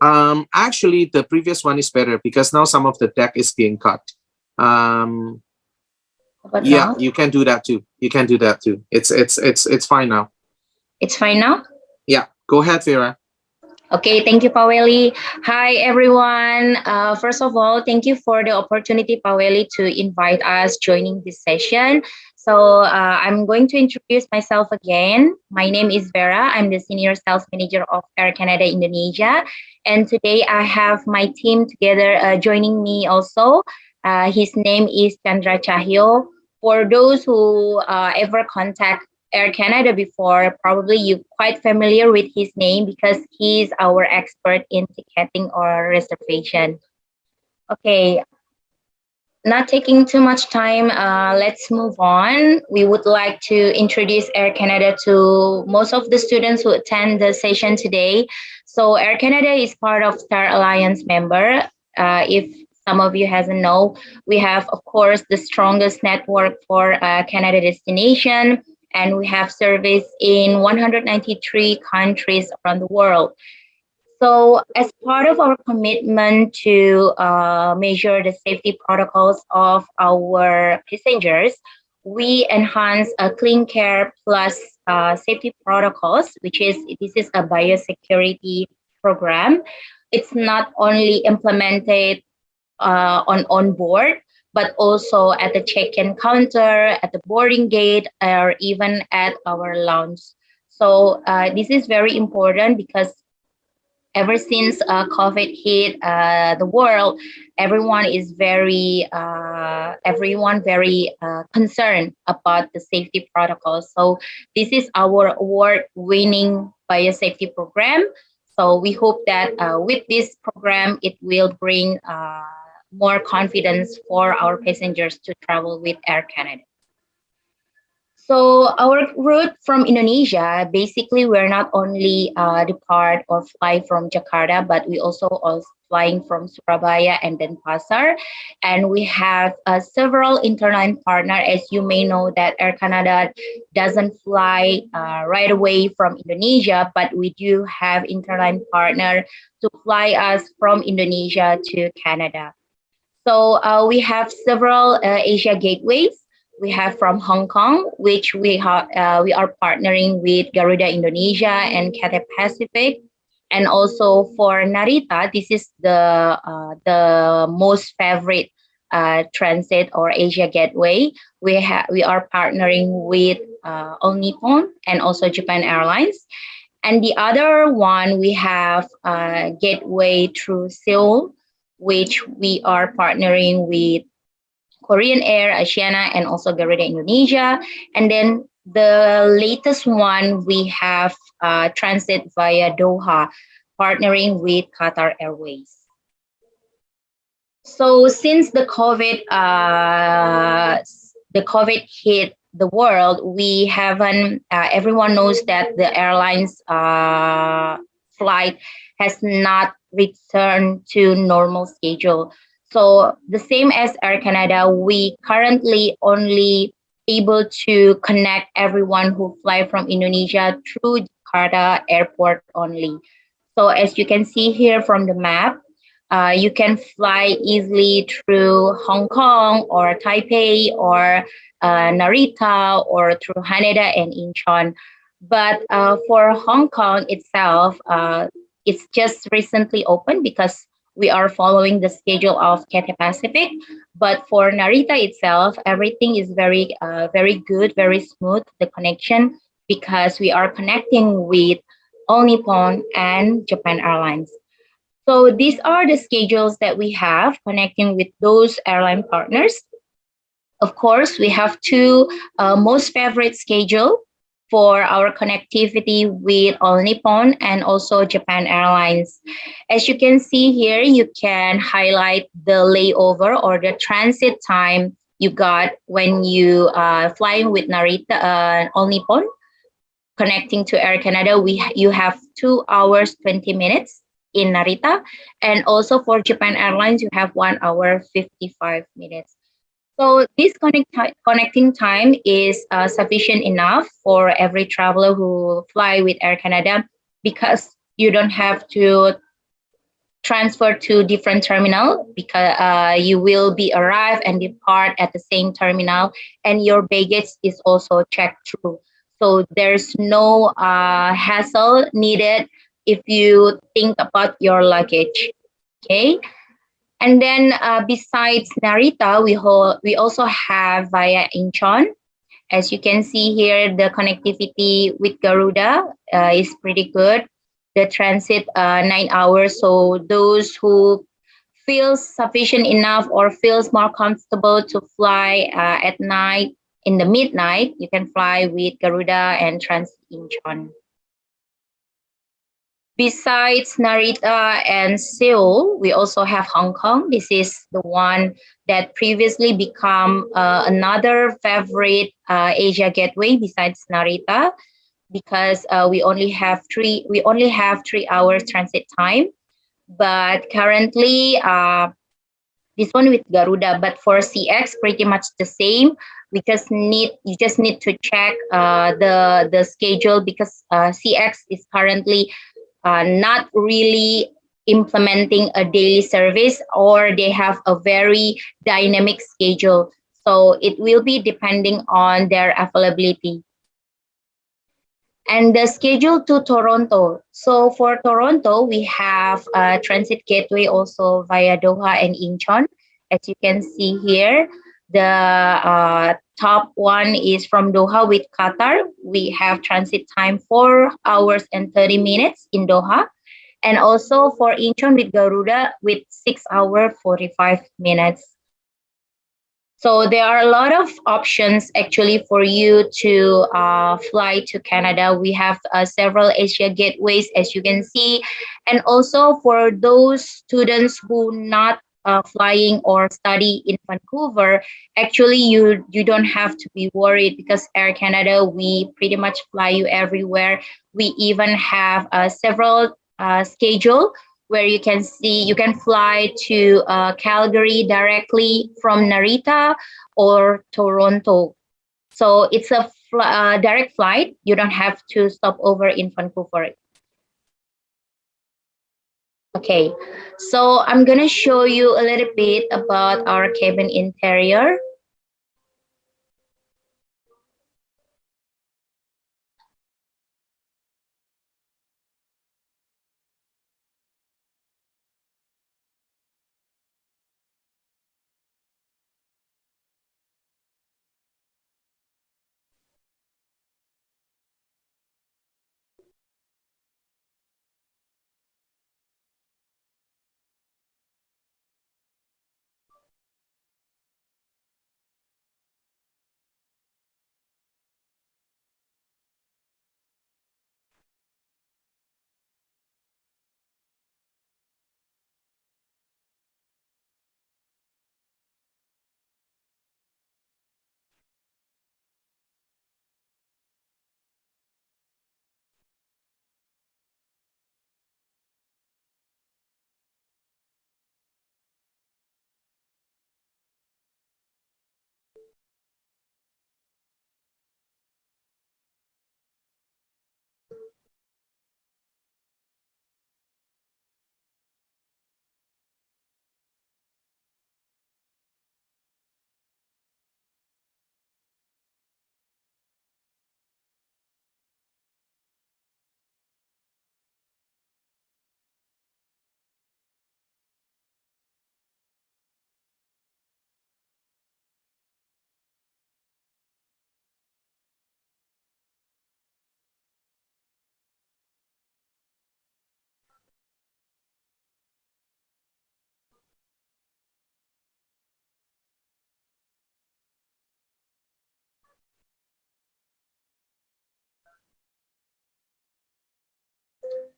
Actually, the previous one is better because now some of the deck is being cut. But yeah, now? you can do that too. You can do that too. It's fine now. It's fine now? Yeah, go ahead, Farah. Okay, thank you, Paweli. Hi, everyone. First of all, thank you for the opportunity, Paweli, to invite us joining this session. So I'm going to introduce myself again. My name is Vera. I'm the Senior Sales Manager of Air Canada Indonesia. And today I have my team together joining me also. His name is Chandra Chahyo. For those who ever contact Air Canada before, probably you're quite familiar with his name because he's our expert in ticketing or reservation. Okay, not taking too much time, let's move on. We would like to introduce Air Canada to most of the students who attend the session today. So Air Canada is part of Star Alliance member. If some of you hasn't know, we have, of course, the strongest network for Canada destination, and we have service in 193 countries around the world. So as part of our commitment to measure the safety protocols of our passengers, we enhance a clean care plus safety protocols, this is a biosecurity program. It's not only implemented on board, but also at the check-in counter, at the boarding gate, or even at our lounge. So this is very important because ever since COVID hit the world, everyone very concerned about the safety protocols. So this is our award-winning biosafety program. So we hope that with this program, it will bring more confidence for our passengers to travel with Air Canada. So our route from Indonesia, basically, we're not only depart or fly from Jakarta, but we also flying from Surabaya and then Pasar. And we have several interline partners. As you may know that Air Canada doesn't fly right away from Indonesia, but we do have interline partner to fly us from Indonesia to Canada. So we have several Asia gateways. We have from Hong Kong, which we are partnering with Garuda Indonesia and Cathay Pacific, and also for Narita, this is the most favorite transit or Asia gateway. We are partnering with All Nippon and also Japan Airlines, and the other one we have gateway through Seoul, which we are partnering with Korean Air, Asiana, and also Garuda Indonesia. And then the latest one, we have transit via Doha, partnering with Qatar Airways. So since the COVID hit the world, we haven't. Everyone knows that the airlines flight has not returned to normal schedule. So the same as Air Canada, we currently only able to connect everyone who fly from Indonesia through Jakarta airport only. So as you can see here from the map, you can fly easily through Hong Kong or Taipei or Narita or through Haneda and Incheon. But for Hong Kong itself, it's just recently opened because we are following the schedule of Cathay Pacific. But for Narita itself, everything is very good, very smooth, the connection, because we are connecting with All Nippon and Japan Airlines. So these are the schedules that we have connecting with those airline partners. Of course, we have two most favorite schedule for our connectivity with All Nippon and also Japan Airlines. As you can see here, you can highlight the layover or the transit time you got when you flying with Narita, All Nippon, connecting to Air Canada. You have 2 hours 20 minutes in Narita, and also for Japan Airlines, you have 1 hour 55 minutes. So this connecting time is sufficient enough for every traveler who fly with Air Canada, because you don't have to transfer to different terminal, because you will be arrive and depart at the same terminal, and your baggage is also checked through. So there's no hassle needed if you think about your luggage. Okay. And then besides Narita, we also have via Incheon. As you can see here, the connectivity with Garuda is pretty good. The transit 9 hours. So those who feels sufficient enough or feels more comfortable to fly at night in the midnight, you can fly with Garuda and transit Incheon. Besides Narita and Seoul, we also have Hong Kong. This is the one that previously become another favorite Asia gateway besides Narita, because we only have 3 hours transit time. But currently, this one with Garuda, but for CX, pretty much the same. You just need to check the schedule, because CX is currently not really implementing a daily service, or they have a very dynamic schedule. So it will be depending on their availability. And the schedule to Toronto. So for Toronto, we have a transit gateway also via Doha and Incheon. As you can see here, the top one is from Doha with Qatar. We have transit time 4 hours and 30 minutes in Doha. And also for Incheon with Garuda with 6 hours 45 minutes. So there are a lot of options actually for you to fly to Canada. We have several Asia gateways, as you can see. And also for those students who not flying or study in Vancouver, actually you don't have to be worried, because Air Canada, we pretty much fly you everywhere. We even have several schedule where you can fly to Calgary directly from Narita or Toronto. So it's a direct flight. You don't have to stop over in Vancouver. Okay, so I'm gonna show you a little bit about our cabin interior.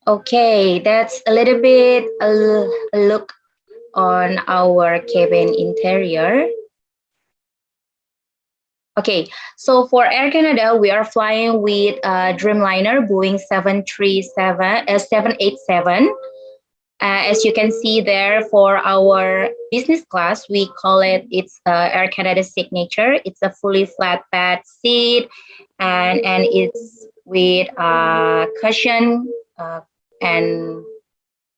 Okay, that's a little bit a look on our cabin interior. Okay, so for Air Canada, we are flying with Dreamliner Boeing 787. As you can see there, for our business class, we call it's Air Canada signature. It's a fully flat bed seat, and it's with cushion, and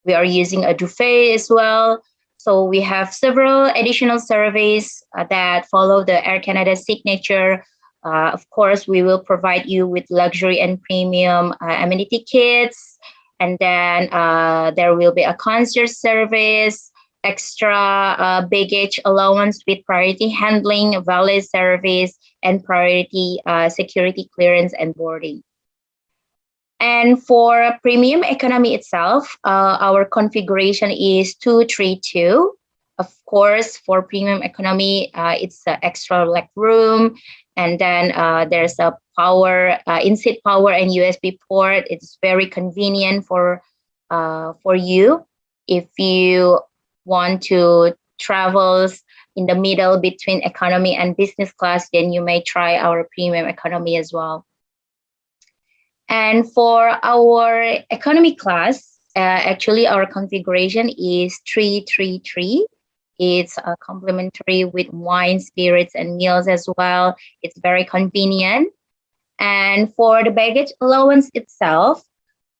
we are using a duvet as well. So we have several additional surveys that follow the Air Canada signature. Of course, we will provide you with luxury and premium amenity kits. And then there will be a concierge service, extra baggage allowance with priority handling, valet service, and priority security clearance and boarding. And for premium economy itself, our configuration is 232. Of course, for premium economy, it's extra leg room, and then there's a power, in-seat power and USB port. It's very convenient for you if you want to travel in the middle between economy and business class. Then you may try our premium economy as well. And for our economy class, actually our configuration is 333. It's complimentary with wine, spirits, and meals as well. It's very convenient. And for the baggage allowance itself,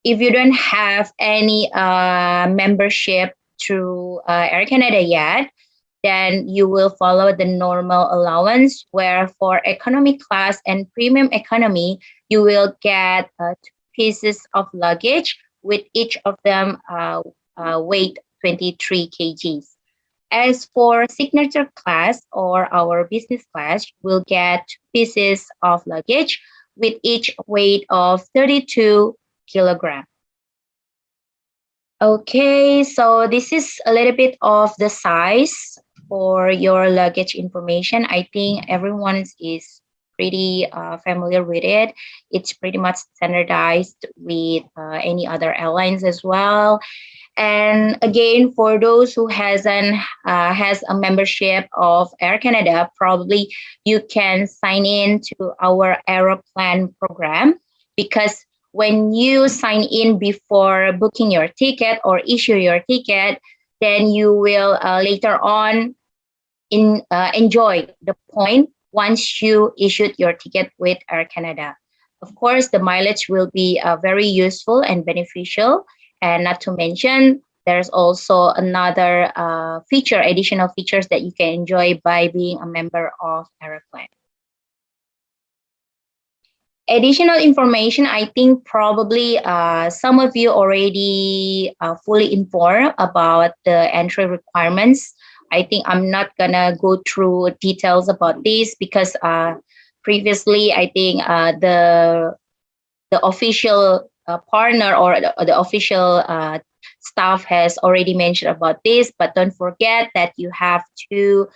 if you don't have any membership through Air Canada yet, then you will follow the normal allowance, where for economy class and premium economy, you will get 2 pieces of luggage with each of them weight 23 kgs. As for signature class or our business class, we'll get 2 pieces of luggage with each weight of 32 kilograms. Okay, so this is a little bit of the size for your luggage information. I think everyone is pretty familiar with it. It's pretty much standardized with any other airlines as well. And again, for those who has a membership of Air Canada, probably you can sign in to our Aeroplan program, because when you sign in before booking your ticket or issue your ticket, then you will later on enjoy the point once you issued your ticket with Air Canada. Of course, the mileage will be very useful and beneficial. And not to mention, there's also another additional features that you can enjoy by being a member of Aeroplan. Additional information, I think probably some of you already fully informed about the entry requirements. I think I'm not gonna go through details about this, because previously I think the official partner or the official staff has already mentioned about this. But don't forget that you have to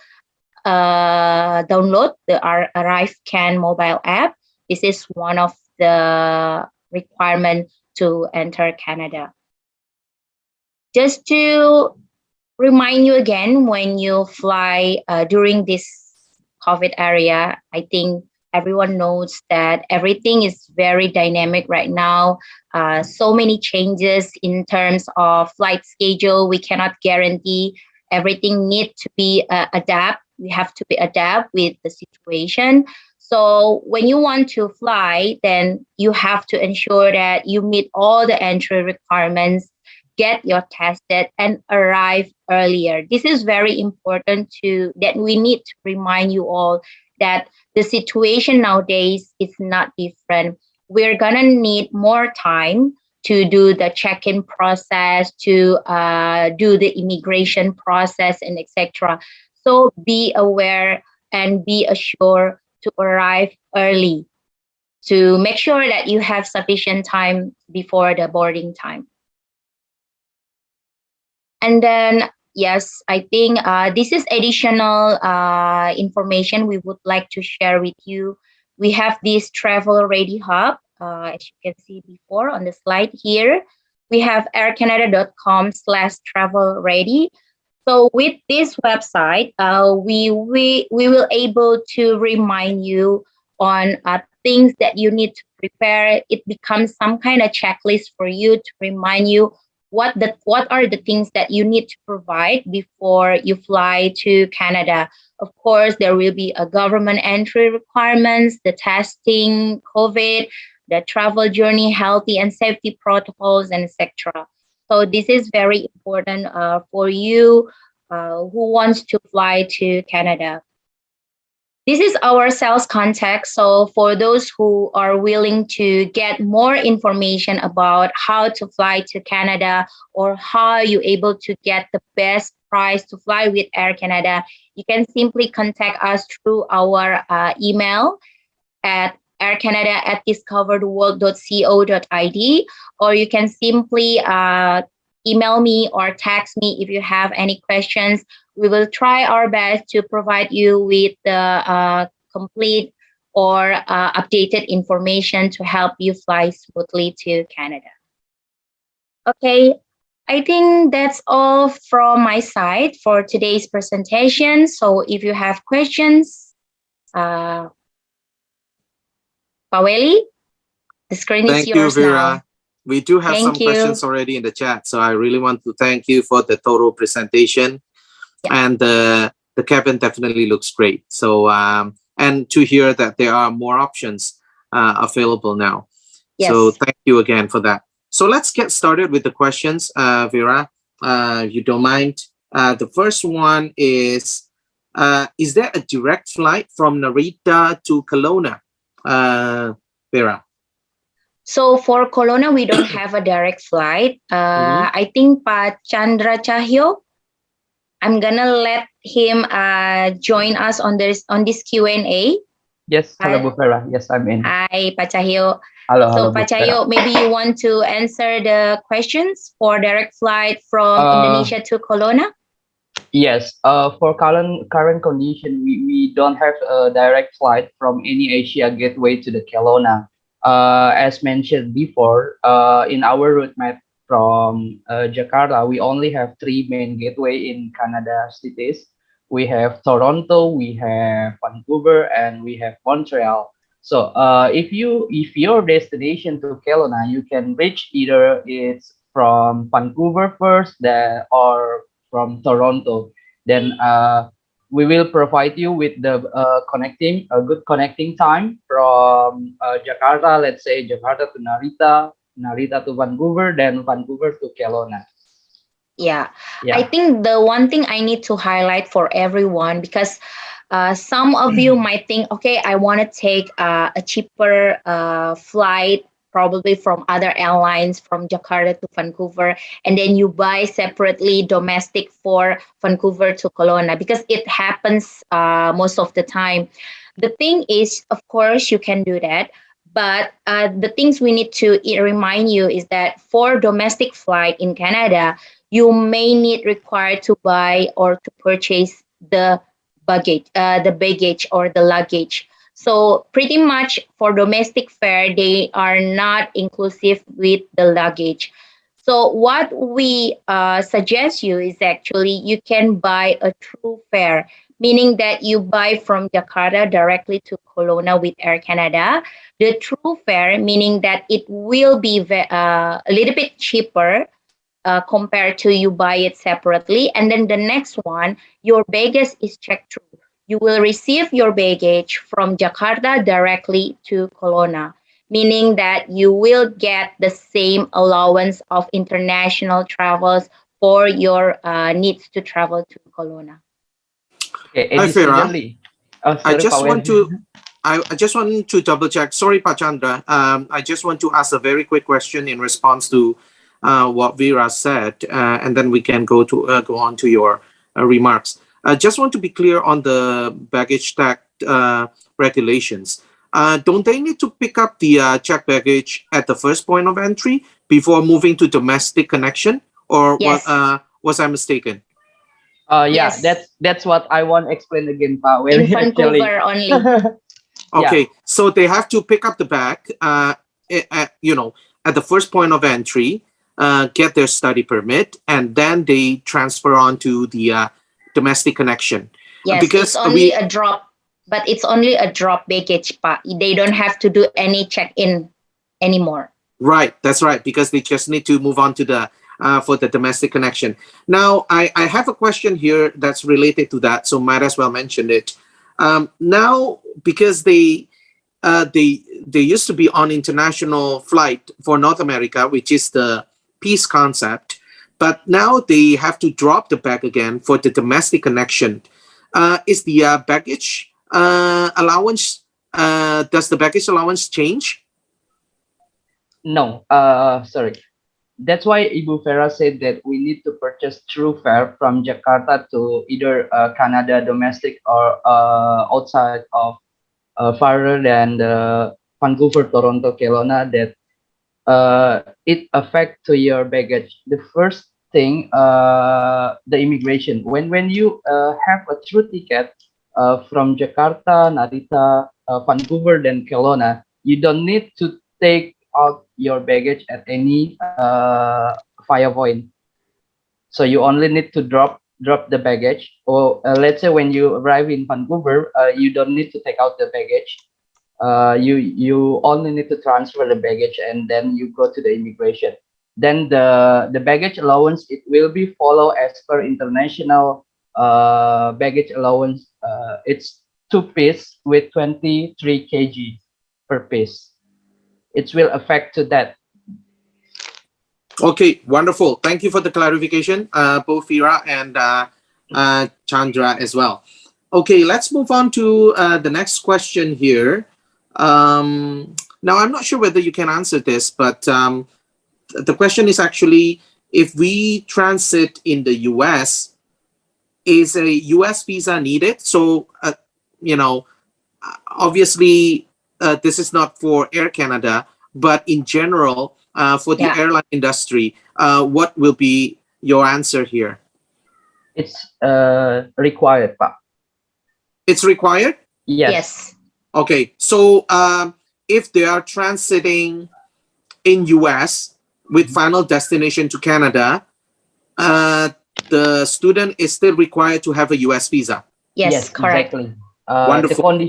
download the ArriveCAN mobile app. This is one of the requirements to enter Canada. Just to remind you again, when you fly during this COVID area, I think everyone knows that everything is very dynamic right now. So many changes in terms of flight schedule. We cannot guarantee everything need to be adapt. We have to be adapt with the situation. So when you want to fly, then you have to ensure that you meet all the entry requirements, get your tested, and arrive earlier. This is very important that we need to remind you all that the situation nowadays is not different. We're gonna need more time to do the check-in process, to do the immigration process, and etc. So be aware and be assured to arrive early, to make sure that you have sufficient time before the boarding time. And then, yes, I think this is additional information we would like to share with you. We have this travel ready hub, as you can see before on the slide here. we have aircanada.com/travel ready. So with this website, we will able to remind you on things that you need to prepare. It becomes some kind of checklist for you to remind you what are the things that you need to provide before you fly to Canada. Of course, there will be a government entry requirements, the testing, COVID, the travel journey, healthy and safety protocols, and etc. So this is very important for you who wants to fly to Canada. This is our sales contact. So for those who are willing to get more information about how to fly to Canada or how you able to get the best price to fly with Air Canada, you can simply contact us through our email at aircanada@discovertheworld.co.id, or you can simply email me or text me if you have any questions. We will try our best to provide you with the complete or updated information to help you fly smoothly to Canada. Okay, I think that's all from my side for today's presentation. So if you have questions, Paweli, the screen is Thank you, yours Vera. now. We do have some Thank you. questions already in the chat, so I really want to thank you for the total presentation. Yeah. And the cabin definitely looks great. So and to hear that there are more options available now. Yes. So thank you again for that. So let's get started with the questions, Vera. If you don't mind. The first one is there a direct flight from Narita to Kelowna, Vera? So for Kelowna, we don't have a direct flight. I think Pa Chandra Cahyo, I'm gonna let him join us on this Q&A. Yes, hello, Bu Vera. Yes, I'm in. Hi, Pa Cahyo. Hello, So hello, Pa Bu Vera. Cahyo, maybe you want to answer the questions for direct flight from Indonesia to Kelowna? Yes, for current condition, we don't have a direct flight from any Asia gateway to the Kelowna. As mentioned before, in our route map from Jakarta, we only have three main gateway in Canada cities. We have Toronto, we have Vancouver, and we have Montreal. So if your destination to Kelowna, you can reach either it's from Vancouver first, or from Toronto. Then we will provide you with the good connecting time from Jakarta. Let's say Jakarta to Narita, Narita to Vancouver, then Vancouver to Kelowna. Yeah. Yeah. I think the one thing I need to highlight for everyone, because some of you might think, okay, I want to take a cheaper flight, probably from other airlines from Jakarta to Vancouver, and then you buy separately domestic for Vancouver to Kelowna, because it happens most of the time. The thing is, of course, you can do that. But the things we need to remind you is that for domestic flight in Canada, you may need required to buy or to purchase the baggage or the luggage. So pretty much for domestic fare, they are not inclusive with the luggage. So what we suggest you is actually you can buy a true fare, meaning that you buy from Jakarta directly to Kelowna with Air Canada. The true fare, meaning that it will be a little bit cheaper compared to you buy it separately. And then the next one, your baggage is checked through. You will receive your baggage from Jakarta directly to Kelowna, meaning that you will get the same allowance of international travels for your needs to travel to Kelowna. Okay, Hi, Vera. I just want to double check. Sorry, Pachandra. I just want to ask a very quick question in response to what Vera said, and then we can go on to your remarks. I just want to be clear on the baggage tag regulations. Don't they need to pick up the checked baggage at the first point of entry before moving to domestic connection, or Yes. was I mistaken? Yeah, Yes. that's what I want to explain again, Pa. In Vancouver only. Okay, so they have to pick up the bag, at the first point of entry, get their study permit, and then they transfer on to the domestic connection. Yes, Because it's only a drop, but it's only a drop baggage, pa. They don't have to do any check-in anymore. Right, that's right, because they just need to move on to the for the domestic connection. Now, I have a question here that's related to that, so might as well mention it. Now, because they used to be on international flight for North America, which is the peace concept, but now they have to drop the bag again for the domestic connection. Is the baggage allowance? Does the baggage allowance change? No, sorry. That's why Ibu Vera said that we need to purchase through fare from Jakarta to either Canada domestic or outside of farther than the Vancouver, Toronto, Kelowna. That it affect to your baggage. The first thing, the immigration. When you have a through ticket from Jakarta, Narita, Vancouver, then Kelowna, you don't need to take out your baggage at any fire point. So you only need to drop the baggage. Or let's say when you arrive in Vancouver, you don't need to take out the baggage. You only need to transfer the baggage, and then you go to the immigration. Then the baggage allowance, it will be follow as per international baggage allowance. It's 2 piece with 23 kg per piece. It will affect to that. Okay, wonderful. Thank you for the clarification, both Fira and Chandra as well. Okay, let's move on to the next question here. Now, I'm not sure whether you can answer this, but the question is actually, if we transit in the US, is a US visa needed? So, obviously, this is not for Air Canada, but in general, for the airline industry, what will be your answer here? It's required, pa. It's required? Yes. Okay, so if they are transiting in US with final destination to Canada, the student is still required to have a US visa. Yes, correct. Exactly. Wonderful.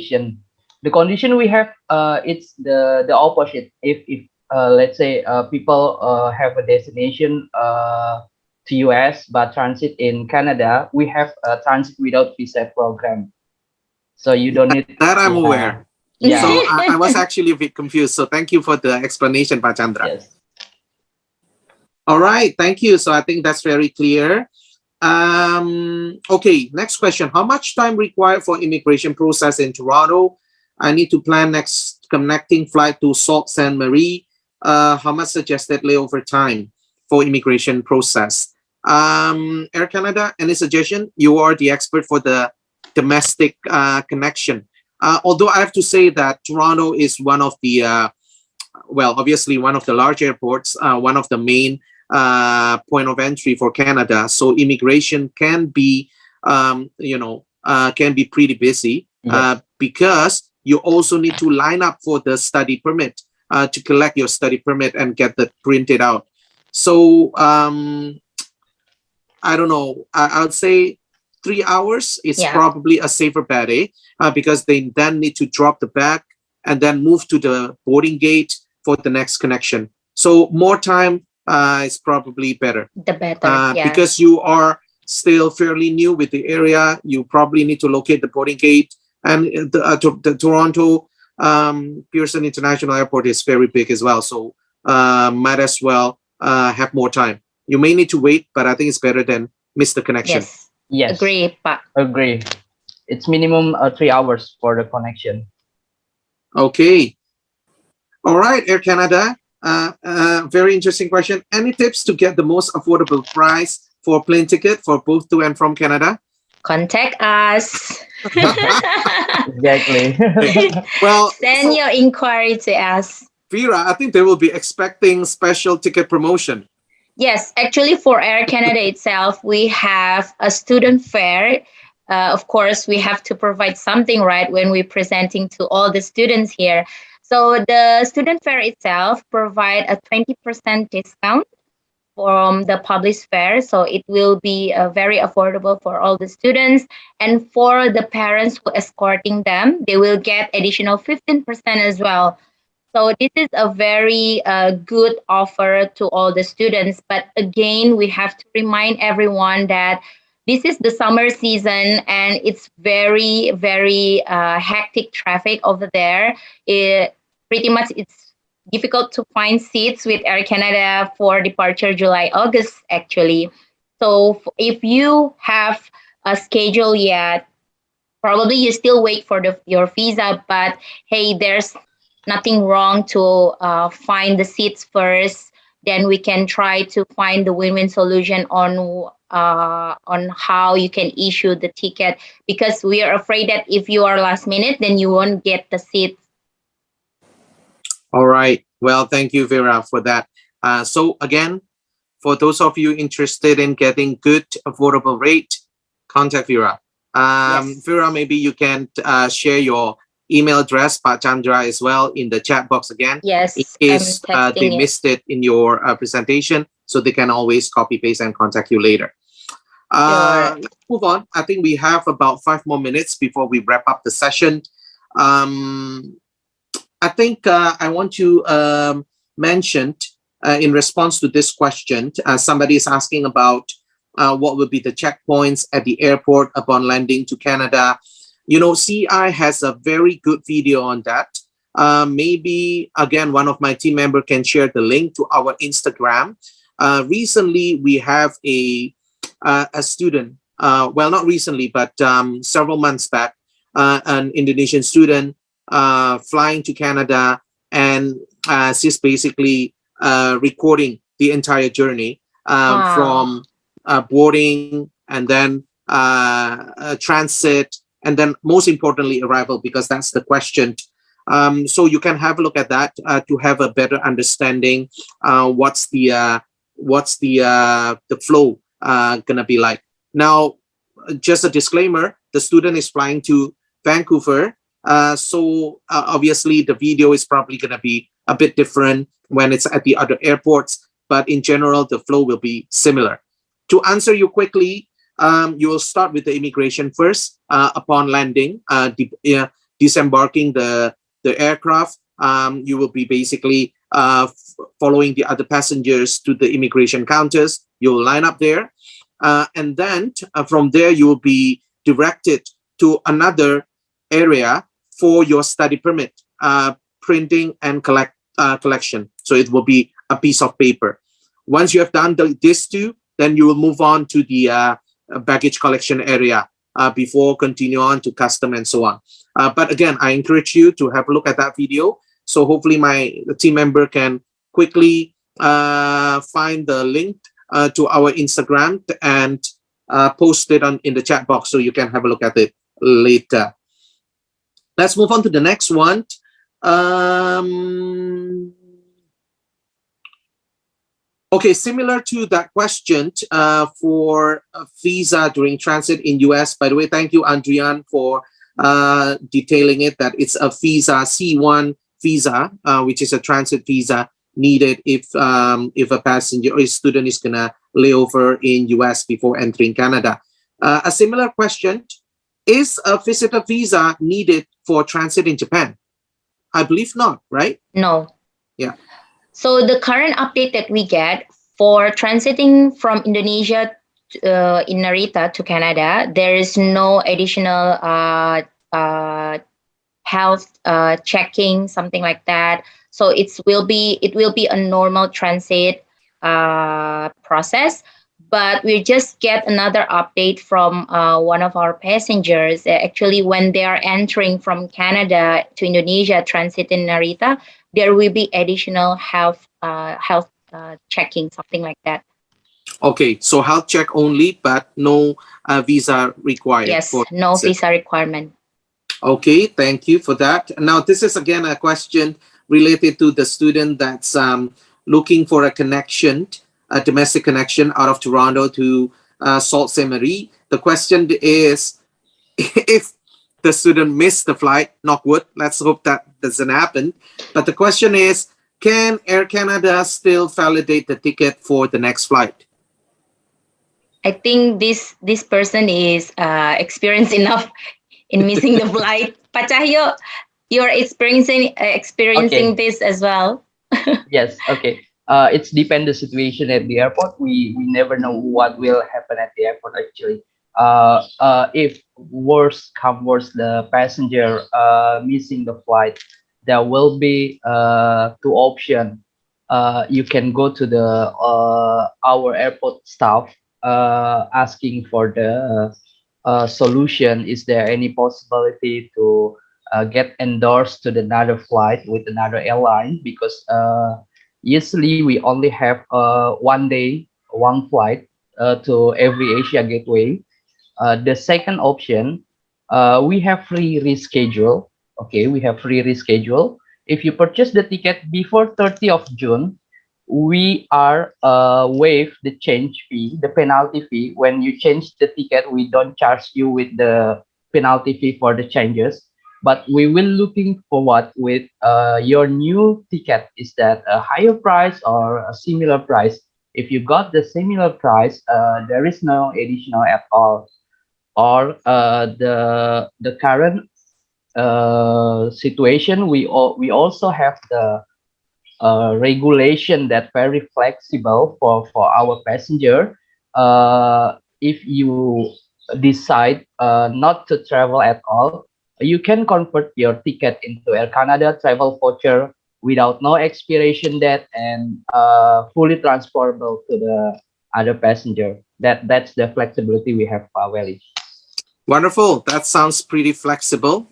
The condition we have, it's the opposite. If let's say people have a destination to US but transit in Canada, we have a transit without visa program. So you don't need that. I'm aware. Yeah. So I was actually a bit confused. So thank you for the explanation, Pak Chandra. Yes. All right, thank you. So I think that's very clear. Okay, next question. How much time required for immigration process in Toronto? I need to plan next connecting flight to Sault Ste. Marie. How much suggested layover time for immigration process? Air Canada, any suggestion? You are the expert for the domestic connection. Although I have to say that Toronto is one of the, well, obviously one of the large airports, one of the main point of entry for Canada. So immigration can be, can be pretty busy because you also need to line up for the study permit to collect your study permit and get that printed out. So I don't know. I'd say 3 hours is probably a safer bet, because they then need to drop the bag and then move to the boarding gate for the next connection. So more time is probably better. The better, because you are still fairly new with the area. You probably need to locate the boarding gate, and the Toronto Pearson International Airport is very big as well. So might as well have more time. You may need to wait, but I think it's better than miss the connection. Yes. Agree, Pa. Agree. It's minimum 3 hours for the connection. Okay. All right, Air Canada. Very interesting question. Any tips to get the most affordable price for plane ticket for both to and from Canada? Contact us. Exactly. Well, send your inquiry to us. Vera, I think they will be expecting special ticket promotion. Yes, actually for Air Canada itself, we have a student fare. Of course, we have to provide something, right, when we're presenting to all the students here. So the student fare itself provide a 20% discount from the published fare, so it will be very affordable for all the students. And for the parents who escorting them, they will get additional 15% as well. So this is a very good offer to all the students. But again, we have to remind everyone that this is the summer season and it's very, very hectic traffic over there. Pretty much it's difficult to find seats with Air Canada for departure July, August, actually. So if you have a schedule yet, probably you still wait for your visa, but hey, there's nothing wrong to find the seats first. Then we can try to find the win-win solution on how you can issue the ticket, because we are afraid that if you are last minute, then you won't get the seat. All right. Well, thank you, Vera, for that. So again, for those of you interested in getting good, affordable rate, contact Vera. Yes. Vera, maybe you can share your email address, Pak Chandra, as well in the chat box again. Yes, in case I'm they texting it. missed it in your presentation, so they can always copy paste and contact you later. Sure. Let's move on. I think we have about 5 more minutes before we wrap up the session. I think I want to mention in response to this question, somebody is asking about what will be the checkpoints at the airport upon landing to Canada. You know, CI has a very good video on that. Maybe, again, one of my team members can share the link to our Instagram. Recently, we have a student, well, not recently, but several months back, an Indonesian student flying to Canada, and she's basically recording the entire journey from boarding and then transit, and then most importantly arrival, because that's the question. So you can have a look at that to have a better understanding what's the flow gonna be like. Now, just a disclaimer, the student is flying to Vancouver, so obviously the video is probably gonna be a bit different when it's at the other airports, but in general the flow will be similar. To answer you quickly, you will start with the immigration first. Upon landing, disembarking the aircraft, you will be basically following the other passengers to the immigration counters. You will line up there, and then from there you will be directed to another area for your study permit, printing and collection. So it will be a piece of paper. Once you have done these two, then you will move on to the baggage collection area before continue on to custom and so on. But again, I encourage you to have a look at that video. So hopefully my team member can quickly find the link to our Instagram and post it in the chat box so you can have a look at it later. Let's move on to the next one. Okay, similar to that question for a visa during transit in US. By the way, thank you, Andrian, for detailing it, that it's a visa, C1 visa, which is a transit visa needed if a passenger or a student is gonna lay over in US before entering Canada. A similar question, is a visitor visa needed for transit in Japan? I believe not, right? No. Yeah. So the current update that we get for transiting from Indonesia in Narita to Canada, there is no additional health checking, something like that. So it will be a normal transit process. But we just get another update from one of our passengers. Actually, when they are entering from Canada to Indonesia, transit in Narita, there will be additional health checking, something like that. Okay, so health check only, but no visa required. Yes, no visa requirement. Okay, thank you for that. Now, this is again a question related to the student that's looking for a connection, a domestic connection out of Toronto to Sault Ste. Marie. The question is, if the student missed the flight, knock wood, let's hope that doesn't happen. But the question is, can Air Canada still validate the ticket for the next flight? I think this person is experienced enough in missing the flight. Pak Cahyo, you're experiencing Okay. this as well. Yes. Okay. It's depend the situation at the airport. We never know what will happen at the airport actually. If worst come worst, the passenger missing the flight, there will be two option. You can go to the our airport staff asking for the solution. Is there any possibility to get endorsed to another flight with another airline? Because usually we only have 1 day, one flight to every Asia gateway. The second option, we have free reschedule. Okay, we have free reschedule. If you purchase the ticket before 30th of June, we are waive the change fee, the penalty fee. When you change the ticket, we don't charge you with the penalty fee for the changes. But we will looking forward with your new ticket. Is that a higher price or a similar price? If you got the similar price, there is no additional at all. Or the current situation, we also have the regulation that very flexible for our passenger. If you decide not to travel at all, you can convert your ticket into Air Canada travel voucher without no expiration date and fully transferable to the other passenger. That's the flexibility we have, Welly. Wonderful. That sounds pretty flexible.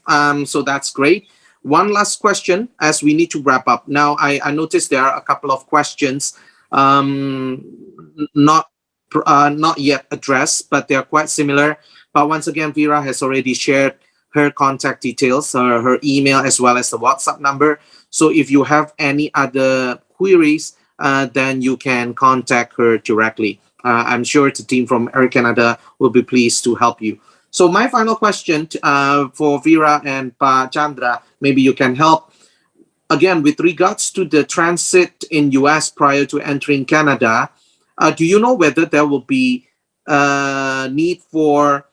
So that's great. One last question as we need to wrap up. Now, I noticed there are a couple of questions not yet addressed, but they are quite similar. But once again, Vera has already shared her contact details, her email, as well as the WhatsApp number. So if you have any other queries, then you can contact her directly. I'm sure the team from Air Canada will be pleased to help you. So my final question for Vera and Pa Chandra, maybe you can help. Again, with regards to the transit in US prior to entering Canada, do you know whether there will be need for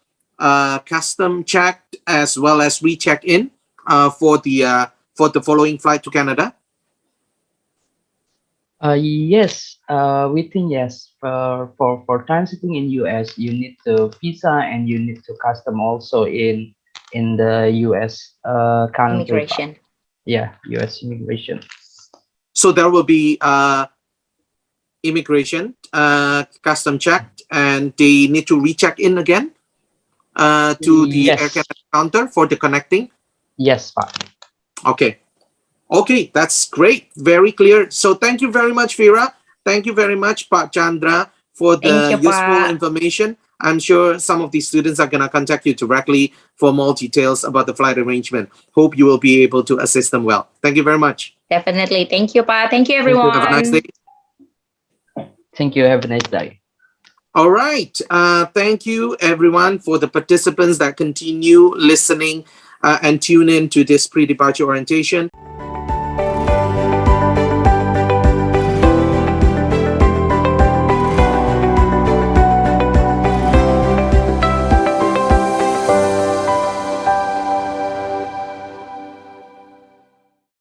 custom checked as well as recheck in for the following flight to Canada? Yes, we think yes. For transiting in US, you need to visa and you need to custom also in the US country. Immigration. Yeah, US immigration. So there will be immigration, custom checked, and they need to recheck in again to the Yes. Air Canada counter for the connecting. Yes, Pak. Okay. Okay, that's great. Very clear. So thank you very much, Vera. Thank you very much, Pak Chandra, for the Thank you, useful Pak. information. I'm sure some of these students are going to contact you directly for more details about the flight arrangement. Hope you will be able to assist them well. Thank you very much. Definitely. Thank you, Pa. Thank you, you. everyone. Have a nice day. Thank you. Have a nice day. All right. Thank you, everyone, for the participants that continue listening and tune in to this pre-departure orientation.